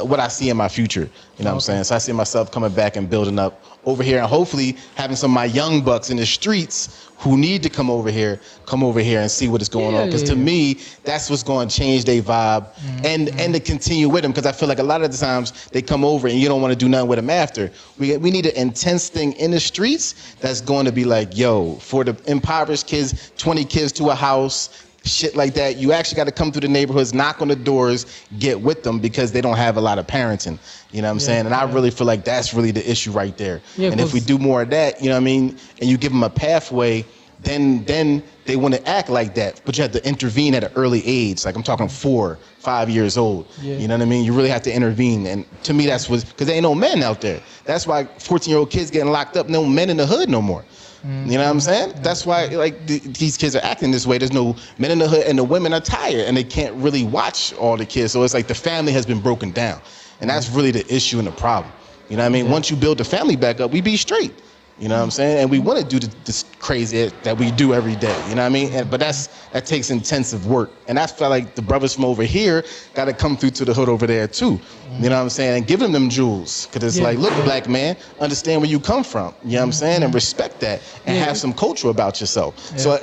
what I see in my future, you know what I'm saying? So I see myself coming back and building up over here and hopefully having some of my young bucks in the streets who need to come over here and see what is going on. Because to me, that's what's going to change their vibe and to continue with them. Because I feel like a lot of the times they come over and you don't want to do nothing with them after. We need an intense thing in the streets that's going to be like, yo, for the impoverished kids, 20 kids to a house, shit like that. You actually got to come through the neighborhoods, knock on the doors, get with them because they don't have a lot of parenting. You know what I'm saying? And I really feel like that's really the issue right there. And if we do more of that, you know what I mean, and you give them a pathway, then they want to act like that. But you have to intervene at an early age. Like I'm talking 4, 5 years old. You know what I mean? You really have to intervene. And to me, that's what, because there ain't no men out there. That's why 14-year-old kids getting locked up, no men in the hood no more. You know what I'm saying? That's why like these kids are acting this way. There's no men in the hood, and the women are tired, and they can't really watch all the kids. So it's like the family has been broken down, and that's really the issue and the problem. You know what I mean? Once you build the family back up, we be straight. You know what I'm saying? And we want to do this crazy that we do every day. You know what I mean? But that takes intensive work. And I feel like the brothers from over here got to come through to the hood over there too. You know what I'm saying? And give them jewels. Because it's like, look, black man, understand where you come from. You know what I'm saying? And respect that. And have some culture about yourself. So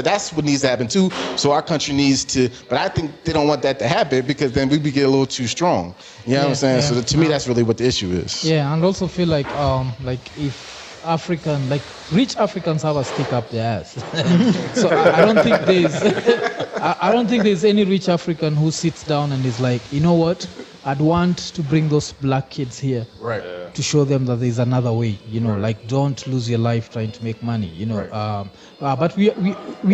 that's what needs to happen too. So our country needs to, but I think they don't want that to happen because then we get a little too strong. You know what I'm saying? So to me, that's really what the issue is. Yeah, and also feel like if African, like rich Africans have a stick up their ass. So I don't think there's any rich African who sits down and is like, you know what, I'd want to bring those black kids here, right, to show them that there's another way. You know, like don't lose your life trying to make money. You know, right. But we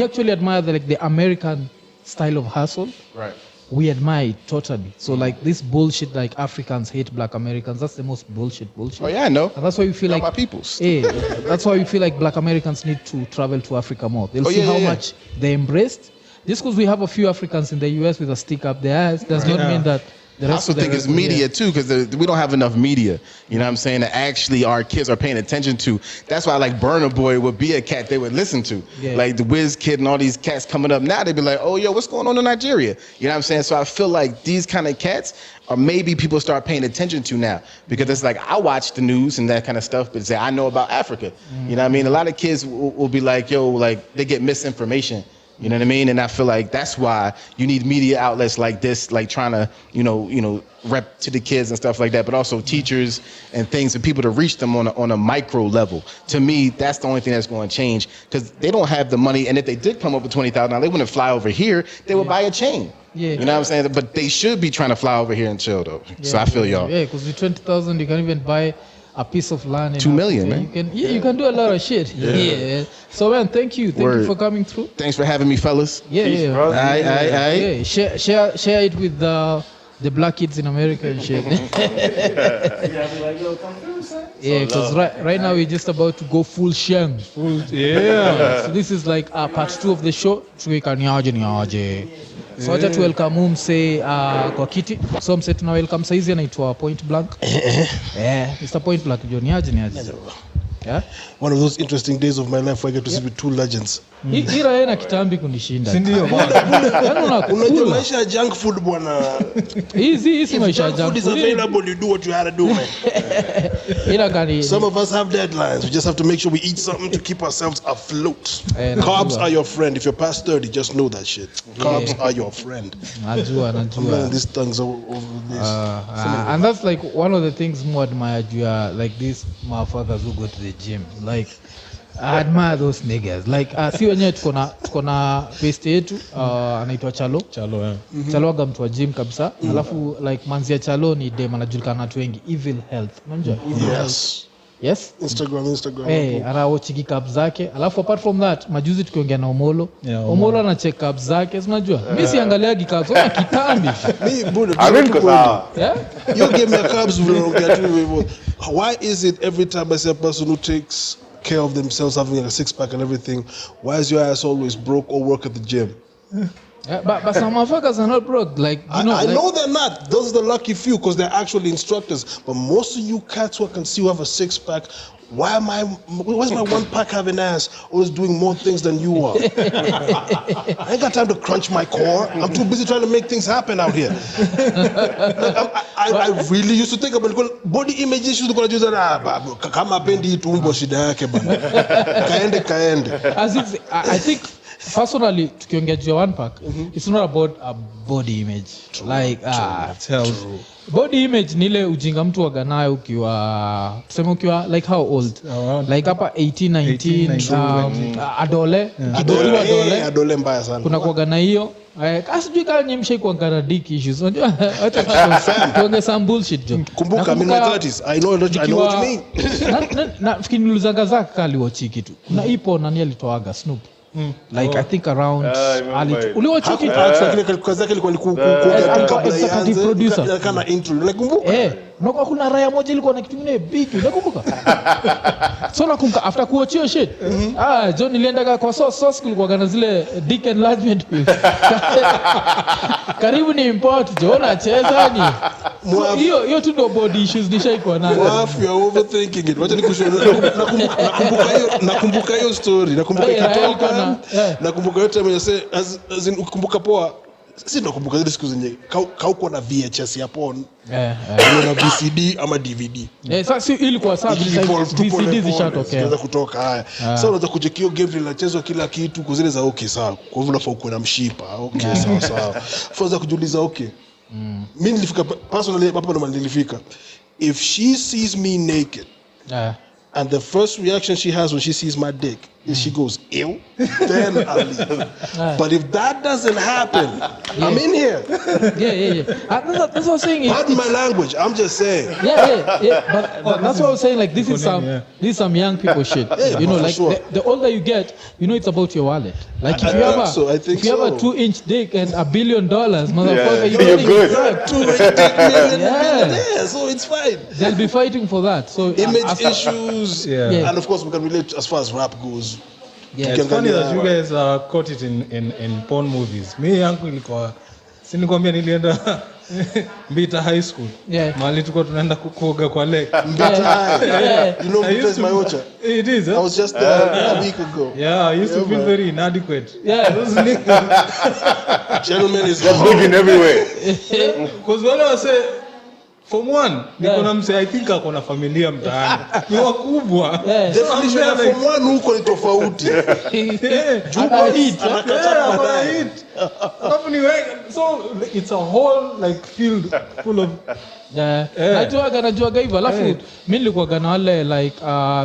actually admire the American style of hustle. Right. We admire it totally. So like this bullshit, like Africans hate black Americans, that's the most bullshit. Oh yeah, I know. And that's why we feel like my peoples. That's why we feel like black Americans need to travel to Africa more. They'll see how much they embraced. Just because we have a few Africans in the US with a stick up their ass does not mean that the rest I also think it's media too, because we don't have enough media. You know what I'm saying? That actually our kids are paying attention to. That's why like Burna Boy would be a cat they would listen to. Yeah. Like the Wiz Kid and all these cats coming up now, they'd be like, oh, yo, what's going on in Nigeria? You know what I'm saying? So I feel like these kind of cats are maybe people start paying attention to now, because it's like I watch the news and that kind of stuff, but say I know about Africa. You know what I mean? A lot of kids will be like, yo, like they get misinformation. You know what I mean? And I feel like that's why you need media outlets like this, like trying to, you know, rep to the kids and stuff like that, but also teachers and things and people to reach them on a micro level. To me, that's the only thing that's going to change, because they don't have the money. And if they did come up with $20,000, they wouldn't fly over here. They would buy a chain. Yeah. You know what I'm saying? But they should be trying to fly over here and chill though. Yeah, so I feel y'all. Yeah, because with 20,000, you can even buy a piece of land. 2 million, man. You can do a lot of shit. Yeah. So man, thank you for coming through. Thanks for having me, fellas. Peace, bro. Aye. Share it with the black kids in America and shit. Yeah, because right now we're just about to go full shang. So this is like part 2 of the show. So wacha tu welcome mse kwa kiti. So mse tuna welcome saizi anaitwa Point Blank. Mr. Point Blank John aje. Yeah? One of those interesting days of my life where I get to see with 2 legends. Ira yeye na kitambi kunishinda. Si ndio bwana? Unajua maisha ya junk food bwana. Hizi maisha ya junk food is available, you do what you had to do, man. Ila gani? Some of us have deadlines. We just have to make sure we eat something to keep ourselves afloat. Carbs are your friend. If you're past 30, just know that shit. Carbs are your friend. Najua. I'm learning these things over this. And that's like one of the things more admired you are like these motherfuckers who go to the gym. Like I admire those niggas. Like si wenyewe tuko na best yetu anaitwa Chalo. Chalo aga mtu wa gym kabisa. Alafu like manzia Chalo ni dem anajulikana na watu wengi, Evil Health. Unajua? Yes. Instagram. Ana watch kikapu zake. Alafu apart from that, majuzi tukiongea na Omolo. Omolo ana check up zake. Unajua? Mimi siangalia kikapu sio kitambi. Me bro. Yeah? You give me a carbs why is it every time I see a person who takes care of themselves, having a 6-pack and everything, why is your ass always broke or work at the gym? Yeah, but some motherfuckers are not broke. Like I know they're not. Those are the lucky few, because they're actually instructors. But most of you cats who I can see who have a 6-pack, why's my 1-pack having ass always doing more things than you are? I ain't got time to crunch my core. I'm too busy trying to make things happen out here. I really used to think about body image issues. Kama pendi tumbo shida yake bana. Kaende. I think personally, tukiongea juu ya 1-pack, it's not about a body image. Like body image ni ile ujinga mtu waganayo ukiwa tuseme ukiwa like how old? Like hapa 18, 19, adole mbaya sana. Kuna kuagana hiyo. Asijui kama nyemsha iko ngana dick issues. Unajua hata tuongea some bullshit jo. Kumbuka I'm in my 30s. I know what you mean. Na fikiri nilizanga zaka kali watch kitu. Kuna ipo nani alitoaga Snoop. Like I think around uliwatch kitu actually kwa zake ilikuwa kabla ianze kana intro. Nakumbuka. unakuwa kuna raya moja ilikuwa na kitu kingine big unakumbuka so nakumbuka after kuachia shit John nilienda kwa sauce kulikuwa kana zile dick enlargement pills karibu ni import John acheza ni so hiyo tu ndo body issues nishaikuwa nayo Wafu you are overthinking it wacha nakumbuka hiyo story nakumbuka ikitoka nakumbuka yote mwenye as in ukikumbuka poa si nakumbuka zile siku zenye kauko na VHS ya porn na VCD ama DVD sasa ilikuwa sawa VCD zishatokea zianza kutoka haya sasa unaweza kuchekio game linachezwa kila kitu kuzile za okay sawa kwa hivyo unafaa uko na mshipa okay sawa further kujiuliza okay mimi nilifika personally hapa ndo nilifika if she sees me naked and the first reaction she has when she sees my dick is she goes ew then I'll leave but if that doesn't happen I'm in here that's what I'm saying pardon my language I'm just saying but that's what I'm saying like this is some young people shit you know like sure. the older you get you know it's about your wallet like if you have a 2-inch dick and $1 billion motherfucker you're good 2-inch million so it's fine they'll be fighting for that so image issues and of course we can relate as far as rap goes it's funny that you guys caught it in porn movies me yangu ilikuwa sinikwambia nilienda Mbita High School mahali tulikuwa tunaenda kuoga kwa lake Mbita you know Mbita is my ocha it is I was just a week ago I used to feel very inadequate those gentlemen is big in every way because when I say Form 1 niko na mse I think akona familia mtaani ni wakubwa definition ya Form 1 huko ni tofauti so it's a whole like field full of najua hivyo alafu mimi nilikuwa gana wale like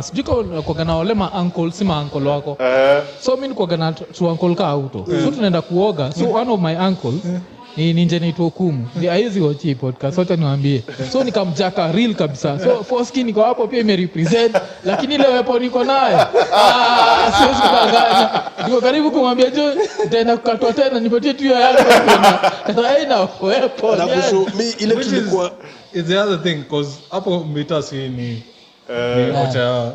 sijui kwa gana wale ma uncle si ma uncle wako so mimi nilikuwa gana tu uncle ka auto so tunaenda kuoga so one of my uncle ni ninja naitwa Hukumu haizi watch hii podcast wote niwaambie so nikamjaka real kabisa so Foski niko hapo pia imerepresent lakini ile weapon niko nayo siwezi kudanganya niko karibu kumwambia jo tena kukatwa tena nipatie tu yangu haina weapon na kusho mimi ile tulikuwa is the other thing cause hapo Mbita si ni ocha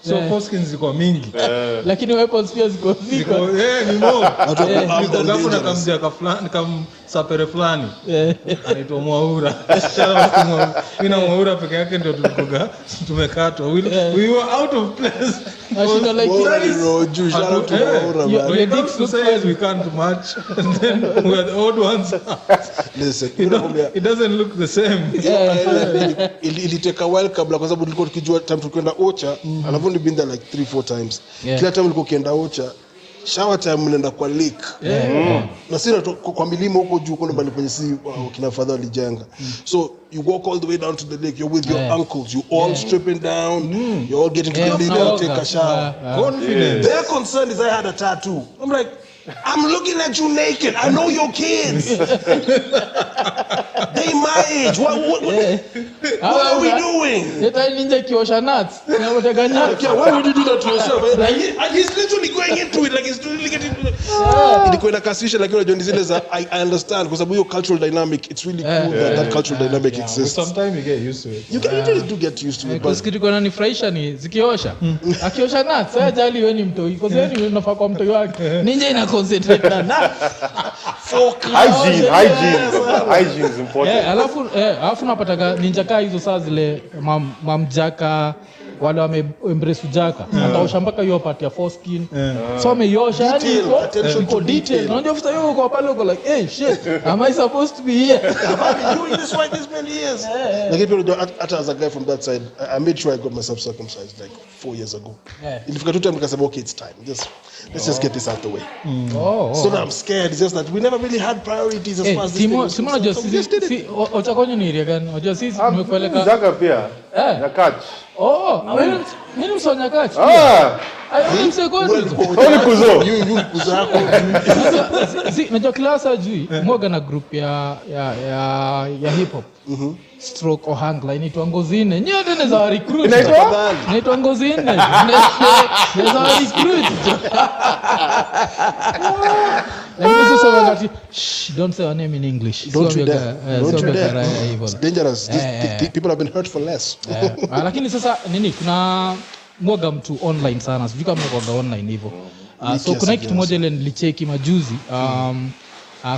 so Foskins ziko mingi lakini weapons pia ziko ni mo hapo na kamjia ka fulani sapere fulani anaitwa Mwaura ina Mwaura peke yake ndio tulikoga tumekatwa we were out of place actually like your dicks look size we can't match and then we are the odd ones listen it doesn't look the same iliteka while kabla kwa sababu tulikuwa tukijua time tukwenda Ocha and I've only been there like 3-4 times kila time nilikuwa kienda Ocha shower time mnaenda kwa lake na sina kwa milima huko juu kuna bali kwenye si kina father walijenga so you walk all the way down to the lake you're with your uncles you all stripping down you're all getting to the lake and take a shower confident their concern is I had a tattoo I'm like I'm looking at you naked I know your kids they my age what are we doing yeta ninja kiosha nuts unataka nuts why would you do that to yourself he's literally going into it like he's doing it ilikuwa inakasisha lakini unajua zile za I understand kwa sababu hiyo cultural dynamic it's really cool that cultural dynamic exists sometimes you get used to it you do get used to it but kitu kuna nifurahisha ni zikiosha akiosha nuts ajali wewe ni mtoi kwa sababu wewe unafaa kwa mtoi wake ninja ina concentrate na nuts hygiene is important alafu napata ninja kaa hizo saa zile mamjaka wale wameembrace ujaka ataosha mpaka hiyo part ya foreskin so ameiosha yani iko detail unajua after hiyo uko pale uko like hey shit am I supposed to be here I've been doing this for this many years like people hata as a guy from that side I made sure I got myself circumcised like 4 years ago ilifika tu time nikasema okay it's time let's just get this out the way so now I'm scared it's just that we never really had priorities as far as this Simona just ochakonyo ni area gani unajua sisi tumepeleka Zaka pia na catch mimi msonya catch mimi msekoni Oli kuzo you kuzako najua class ajui moga na group ya hip hop stroke ohangla inaitwa ngozi nne. Nyote ni za recruit. Inaitwa ngozi nne. Ni za recruit. Lakini sasa wakati don't say her name in English. Don't you dare. It's dangerous. People have been hurt for less. Lakini sasa nini kuna mwaga mtu online sana. Sijui kama mwaga online hivyo. So kuna kitu moja ile nilicheki majuzi.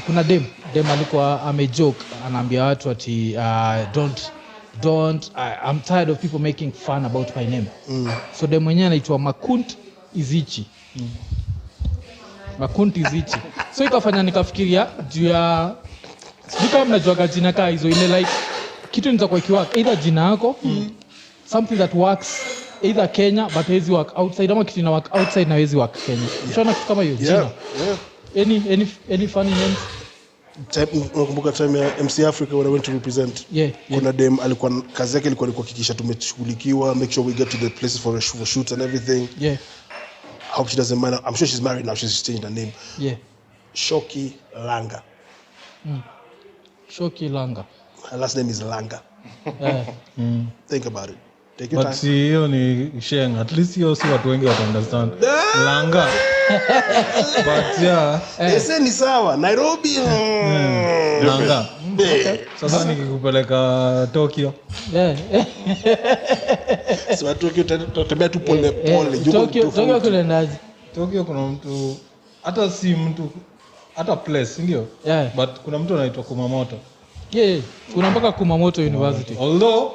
Kuna dem alikuwa amejoke anaambia watu ati don't I'm tired of people making fun about my name. So dem mwenyewe anaitwa Makunt Izichi. Makunt Izichi. So ikafanya nikafikiria juu ya sijui kama mnajua jina kaa hizo ile like kitu nitakuwa kiwaka either jina yako something that works either Kenya but haizi work outside ama kitu ina work outside na haizi work Kenya. Unaona kitu kama hiyo jina. Any funny names? Nakumbuka time ya MC Africa when I went to represent. Kuna dem alikuwa kazi yake ilikuwa kuhakikisha tumeshughulikiwa, make sure we get to the places for shoots and everything. I hope she doesn't mind. I'm sure she's married now. She's changed her name. Shoki Langa. Shoki Langa. Her last name is Langa. Think about it. Take your time. But hiyo ni sheng. At least hiyo si watu wengi understand. Langa. But they say ni sawa. Nairobi. Langa. Sasa nikikupeleka Tokyo. So Tokyo tutatembea tu pole. Tokyo kulendaje? Tokyo kuna mtu hata si mtu hata place ndio. But kuna mtu anaitwa Kumamoto. Kuna mpaka Kumamoto University. Although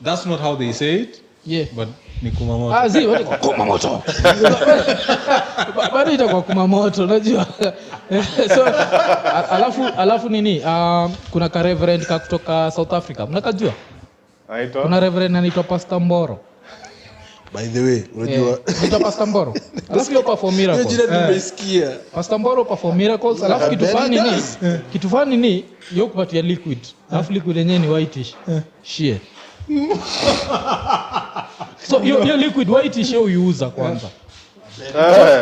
that's not how they say it. But ni Kumamoto. Watu kwa Kumamoto. Bado itakuwa Kumamoto unajua. So alafu nini? Kuna ka reverend kutoka South Africa. Mnakajua? Kuna reverend anaitwa Pastor Mboro. By the way, unajua anaitwa Pastor Mboro. Alafu yeye perform miracles. Jina nimesikia. Pastor Mboro perform miracles. Alafu kitu fani ni yeye kupatia liquid. Alafu liquid yenyewe ni whitish. Shie. So hiyo liquid whitish hiyo uiuza kwanza.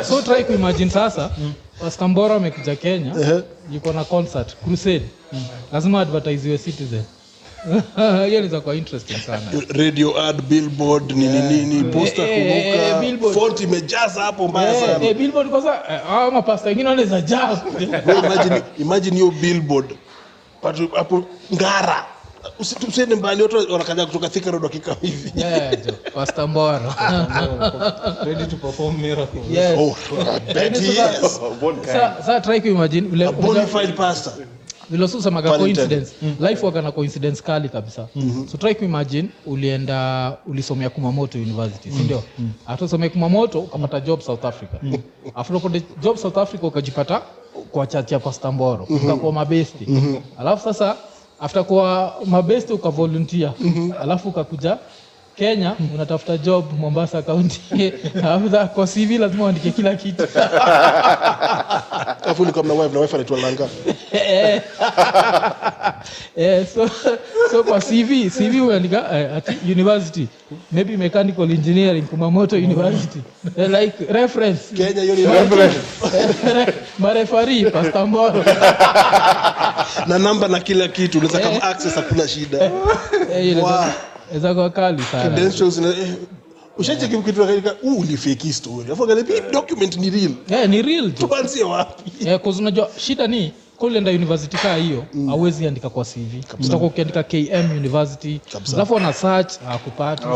So try to imagine sasa Pastor Mboro amekuja Kenya, yuko na concert crusade. Lazima advertise Citizen. Hiyo ni kwa interesting sana. Radio ad, billboard, nini, poster kuruka. Font imejaza hapo mbaya sana. Billboard kwa sababu mapasta wengine wanaweza jaa. Imagine your billboard. Hapo Ngara. Usiende mbali watu wanakaja kutoka Thika Road dakika hivi. Pastor Mboro. Ready to perform miracles. Sasa try to imagine a bonafide pastor. Vile sasa maga coincidence. Life work na coincidence kali kabisa. So try to imagine ulisomea Kumamoto University, si ndio? After somea Kumamoto ukapata job South Africa. After ukapata job South Africa ukajipata kwa church ya Pastor Mboro. Ukakuwa mabesti. Alafu sasa after kwa mabesti ukavolunteer. Alafu ukakuja Kenya unatafuta job Mombasa County. After kwa CV lazima uandike kila kitu. Afu ni kama na wife anaitwa Langa. So kwa CV uandika at university, maybe mechanical engineering Kumamoto University. Like reference Kenya University. Marefari Pastor Mboro. Na namba na kila kitu unaweza kama access hakuna shida. Eza kwa kali sana. Credentials na ushaje kitu katika ni fake story. Afu angalia document ni real. Ni real tu. Tuanzie wapi? Cause unajua shida ni kwenda university kaa hiyo hauwezi andika kwa CV. Utakuwa ukiandika KM University. Alafu ana search akupata.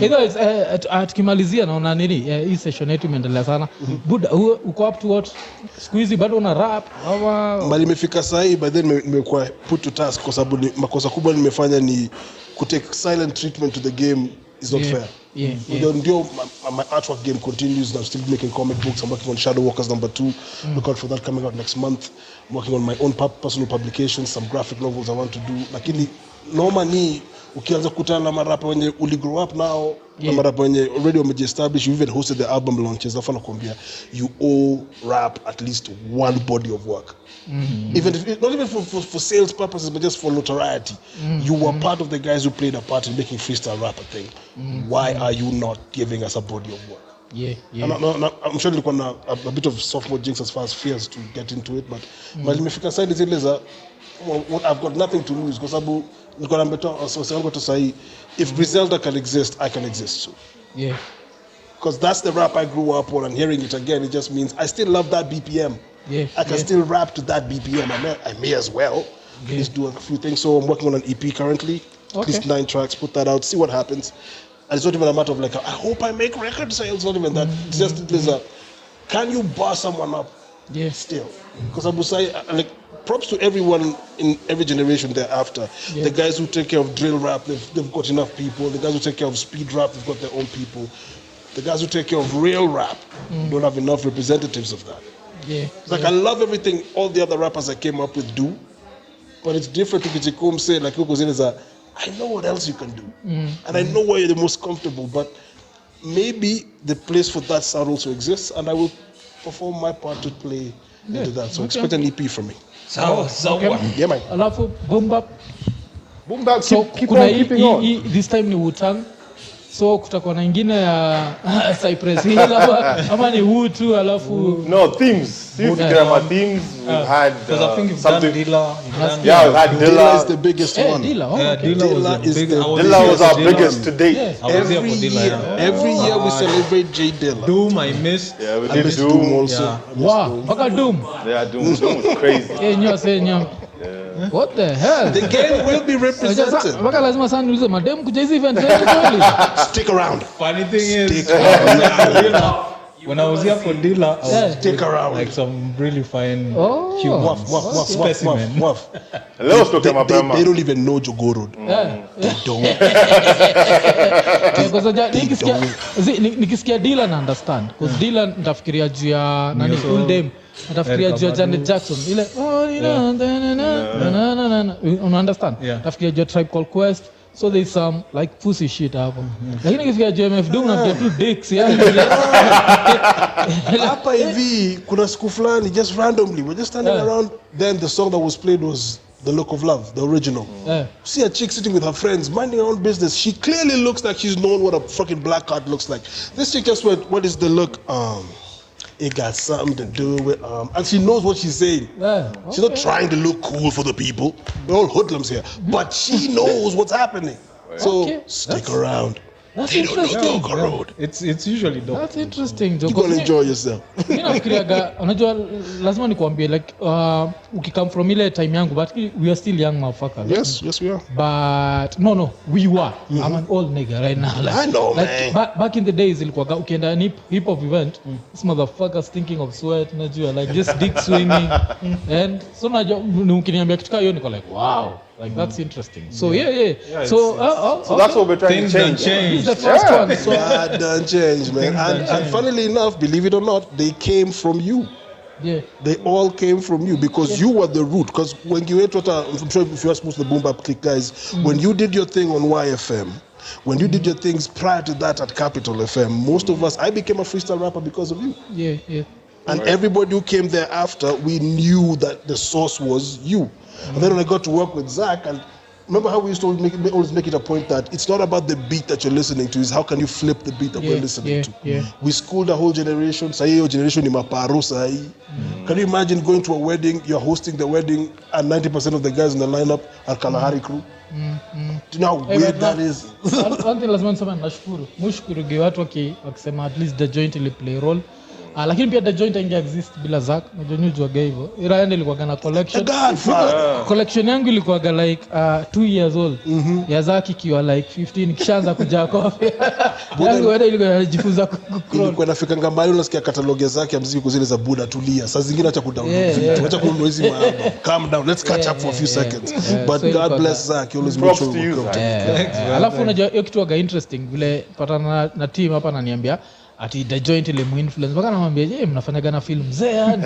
Either atukimalizia naona nini hii session yetu imeendelea sana. Buda uko up to what? Squeezy bado una rap ama mali imefika saa hii by then nimekuwa put to task kwa sababu makosa kubwa nimefanya ni take silent treatment to the game is not fair. Ndio my artwork game continues. I'm still making comic books. I'm working on Shadow Walkers #2. Look out for that coming out next month. I'm working on my own personal publications, some graphic novels I want to do. Lakini normally ukianza kukutana na marapa wenye uli grow up now, na marapa wenye already wamejiestablish, you even hosted the album launches. Nafana kuambia you owe rap at least one body of work. Even if, not even for sales purposes, but just for notoriety. You were part of the guys who played a part in making freestyle rap a thing. Why are you not giving us a body of work? I'm sure ilikuwa na a bit of sophomore jinx as far as fears to get into it, but mali imefika side zile za what I've got nothing to lose because if Griselda can exist, I can exist too. Yeah. Because that's the rap I grew up on, and hearing it again, it just means I still love that BPM. Yeah. I can still rap to that BPM. I may as well. Just do a few things. So I'm working on an EP currently. At least 9 tracks. Put that out. See what happens. And it's not even a matter of like, I hope I make record sales. Not even that. It's just there's a, can you bar someone up? Yeah. Still, because Abu Sai, like, props to everyone in every generation thereafter. Yeah. The guys who take care of drill rap, they've got enough people. The guys who take care of speed rap, they've got their own people. The guys who take care of real rap don't have enough representatives of that. Yeah. It's like I love everything all the other rappers I came up with do, but it's different to Kichikum say, like Iko Nini is I know what else you can do. And I know where you're the most comfortable, but maybe the place for that sound also exists, and I will perform my part to play into that. So expect an EP from me. So Yeah, man. Alafu Boombap. Boombap, So keep on keeping on. This time ni Wu-Tang. So kutakuwa na ingine ya Cypress Hill ama ni Wu tu alafu no themes. Themes we've had because I think you've done Dilla. Yeah, we've had Dilla. Dilla is the biggest one. Dilla was our biggest to date. Yeah. Every year we celebrate J Dilla. Doom, I missed. Yeah, we I did missed Doom. Doom also. Yeah. Wow, Baka Doom. Yeah, Doom was crazy. What the hell? The game will be represented. Baka lazima sana niulize madem kuja hizi event Stick around. Funny thing is, when I was here for Dilla, I was Stick around. like some really fine Oh. specimen. They don't even know Jogo Road. They don't. Nikisikia Dilla na understand because Dilla nitafikiria juu ya nani full dem nitafikiria juu ya Janet Jackson ile you understand nitafikiria juu ya Tribe Called Quest. So there's some like pussy shit hapo. Lakini nikisikia JMF Doom na vitu dicks yani. Hapa hivi kuna siku fulani just randomly we're just standing around, then the song that was played was The Look of Love, the original. See a chick sitting with her friends minding her own business. She clearly looks like she's known what a fucking black card looks like. This chick just went, what is the look? It got something to do with and she knows what she's saying. She's not trying to look cool for the people. We're all hoodlums here, but she knows what's happening. So stick around. That's They don't know interesting. Jogo Road. It's usually dope. That's interesting. You gonna enjoy yourself. Mimi nafikiriaga unajua lazima nikwambie like ukikam from ile time yangu but we are still young motherfuckers. Yes we are. But no we were. I'm an old nigga right now. Like, I know, like, man. Back in the days ilikuwa ukienda hip hop event, this motherfuckers thinking of sweat najua like just dick swinging and so najua ukiniambia kitu kama hiyo niko like wow. Like that's interesting. So yeah. So that's what we're trying to change. It's the first one. So That done change, man. And funnily enough, believe it or not, they came from you. yeah. They all came from you because you were the root. Because when you ate I'm sure if you ask most of the Boombap Cliq guys, when you did your thing on YFM, when you did your things prior to that at Capital FM, most of us, I became a freestyle rapper because of you. Yeah. And everybody who came thereafter, we knew that the source was you. And then when I got to work with Zach, and remember how we used to always make it a point that it's not about the beat that you're listening to, it's how can you flip the beat that we're listening to. Yeah. We schooled a whole generation. Sahi your generation in Maparo sahi. Can you imagine going to a wedding, you're hosting the wedding, and 90% of the guys in the lineup are Kalahari crew? Do you know how weird that is? One thing lazima niseme nashukuru. Mshukuru watu wakisema at least the joint ili play role. Lakini pia the joint inge exist bila Zack. Unajua hivyo. Iraende ilikuwa na collection. Collection yangu ilikuwa like 2 years old. Ya Zack ikiwa like 15 kishaanza kuja coffee. Yangu wewe ilikuwa inajifunza kucrawl. Ilikuwa nafika ngambali unasikia catalog zake ya muziki zile za Buddha tulia. Saa zingine acha kudownload vitu. Acha kununua hizi album. Calm down. Let's catch up for a few seconds. But So God bless Zack. He always makes sure we come together. Alafu unajua hiyo kitu waga interesting vile patana na team hapa ananiambia ati the joint ile muinfluence mpaka namwambia je mnafanyaga na film mzee yani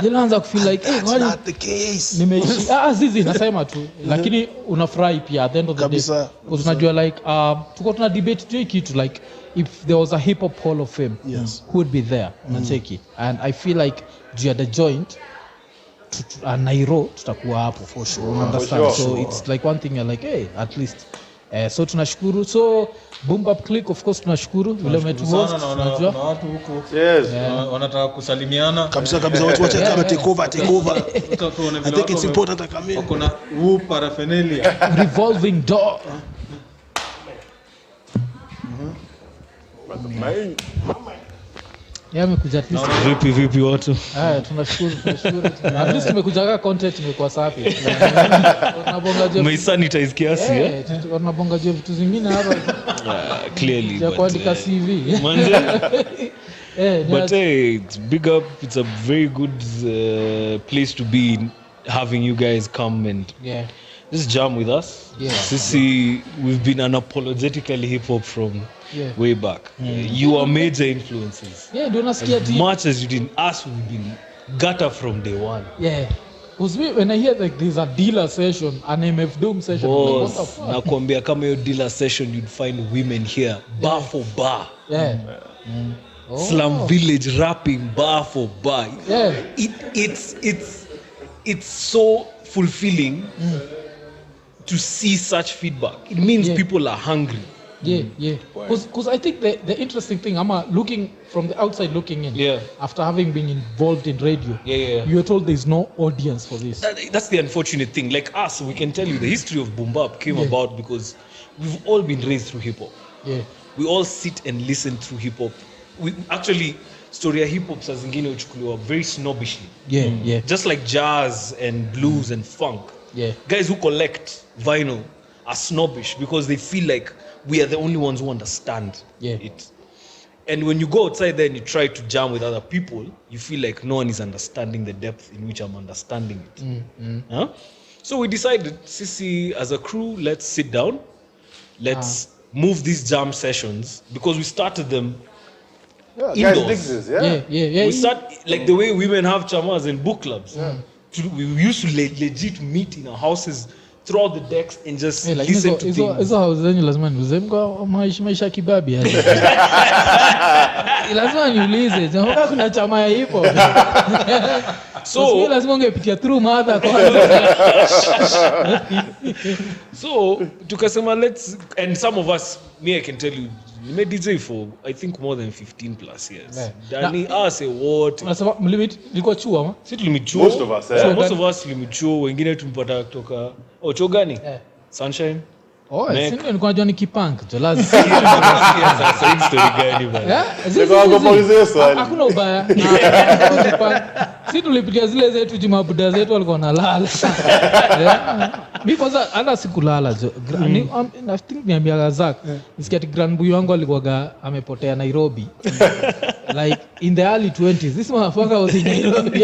unaanza kufeel like hey That's not the case. nimeishi zizi nasema tu lakini unafurahi pia at the end of the day because unajua like tuko tuna debate tu kitu like if there was a hip hop hall of fame who would be there unacheki and I feel like juu ya the joint Nairo tutakuwa hapo for sure understand so it's like one thing you're like hey at least So tunashukuru. So Boombap Cliq of course tunashukuru vile umetuhost. Tunajua kuna watu huko wanataka kusalimiana kabisa watu wacha take over. I think it's important to come in. Kuna paraphernalia revolving door. Amekuja at least vipi watu. Tunashukuru. At least tumekujaga content imekuwa safi. Umesanitize kiasi tunabonga je vitu zingine hapa. Clearly. Ya kuandika CV. But hey, it's big up. It's a very good place to be in, having you guys come and just jam with us. Sisi, we've been unapologetically hip hop from way back. You are major influences. Ndio nasikia as much as you didn't us, we've been gutter from day one. Because when I hear like there's a dealer session, an MF Doom session, boss, nakwambia kama hiyo dealer session you'd find women here bar for bar. Slum Village rapping bar for bar. It's so fulfilling to see such feedback. It means people are hungry. Because I think the interesting thing, I'm looking from the outside looking in, after having been involved in radio, you're told there's no audience for this. That's the unfortunate thing. Like us, we can tell you the history of Boombap came about because we've all been raised through hip hop. We all sit and listen through hip hop. We actually story ya hip hop saa zingine uchukuliwa very snobbishly. Just like jazz and blues and funk. Guys who collect vinyl are snobbish because they feel like we are the only ones who understand it. And when you go outside there and you try to jam with other people, you feel like no one is understanding the depth in which I'm understanding it. So we decided, Sisi, as a crew, let's sit down. Let's move these jam sessions because we started them indoors. We start like the way women have chamas and book clubs. We used to legit meet in our houses, throw out the decks and just listen to things. Hizo house zenyu lazima niulize mko maisha kibabi. Lazima niulize, kuna chama ya hip-hop. So lazima ungepitia through mother kwanza. So tukasema let's, and some of us, me I can tell you, we made DJ for I think more than 15 plus years. Dani say what? Unasema mlimit liko chuo ama? Sisi tulimchuo. Most of us tulimchuo, wengine tumepata kutoka chuo gani? Sunshine. Sisi nilikuwa najua ni kipank. Lazima sasa story gani bana? Hakuna ubaya. Sisi tulipitia zile zetu jimabuda zetu walikuwa wanalala. Mimi kwanza hata sikulala. I think niambia Zak, nisikia grand boy wangu alikuwa amepotea Nairobi. Like in the early 20s. This motherfucker was in Nairobi.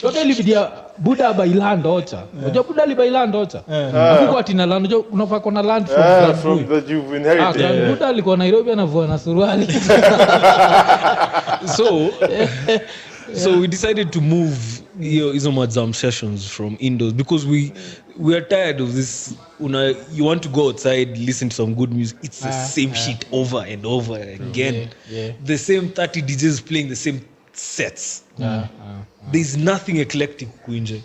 Yote ilipitia Buda by land ocha. Unajua Buda li by land ocha. Hakuwa tina land, unajua unafaa kuna land from the you've inherited. Buda alikuwa Nairobi anavua na suruali. So we decided to move hizo majam sessions from indoors because we are tired of this. You want to go outside, listen to some good music. It's the same shit over and over again. The same 30 DJs playing the same sets. There's nothing eclectic kuinje.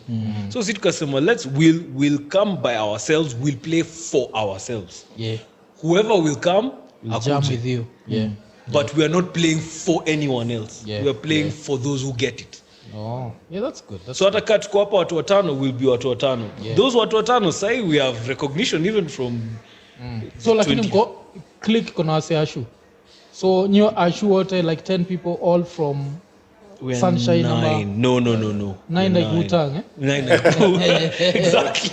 So sit tukasema we'll come by ourselves, we'll play for ourselves. Whoever will come, we'll jam with you. But we are not playing for anyone else. We are playing for those who get it. That's good. So hata kama tuko hapa watu watano, will be watu watano. Those watu watano say we have recognition even from so lakini mko Cliq kuna wase Ashu. So nyo Ashu wote like 10 people all from Sunshine number. No. 9 like Wu-Tang, 9 exactly.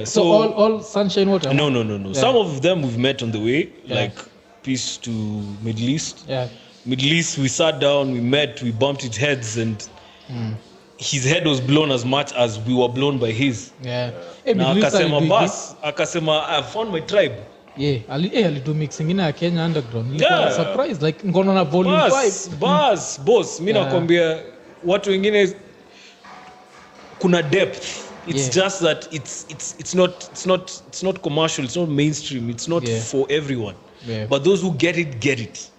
So all Sunshine water. No. Some of them we've met on the way, like peace to Middle East. Middle East, we sat down, we met, we bumped his heads, and his head was blown as much as we were blown by his. Akasema I found my tribe. Alido mix ingine ya Kenya underground. Nilikuwa surprised like ngono na volume 5. Boss, mimi nakwambia watu wengine kuna depth. It's just that it's not commercial, it's not mainstream, it's not for everyone. But those who get it.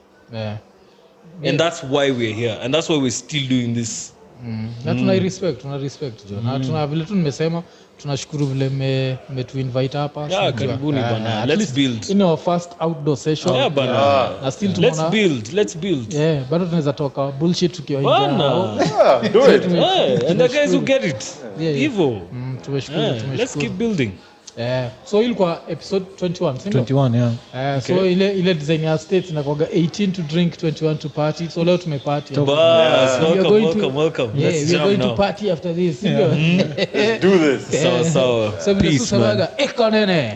And that's why we're here, and that's why we're still doing this Na tuna respect jo. Na tuna vile tu nimesema tunashukuru vile mmetuinvite hapa. Karibuni bana. Let's build. In our first outdoor session. Yeah bana. Na still Let's build. Yeah, bado tunaweza toka bullshit tukiwa nje. Yeah, do it. And the guys who get it. Hivyo. Tumeshukuru. Let's keep building. So ilikuwa episode 21, si ndio? 21, So ile design ya states inakuwa 18 to drink, 21 to party. So leo tumeparty. Welcome. Yeah, we are going to party after this. Let's do this. So. Peace, man. Iko Nini.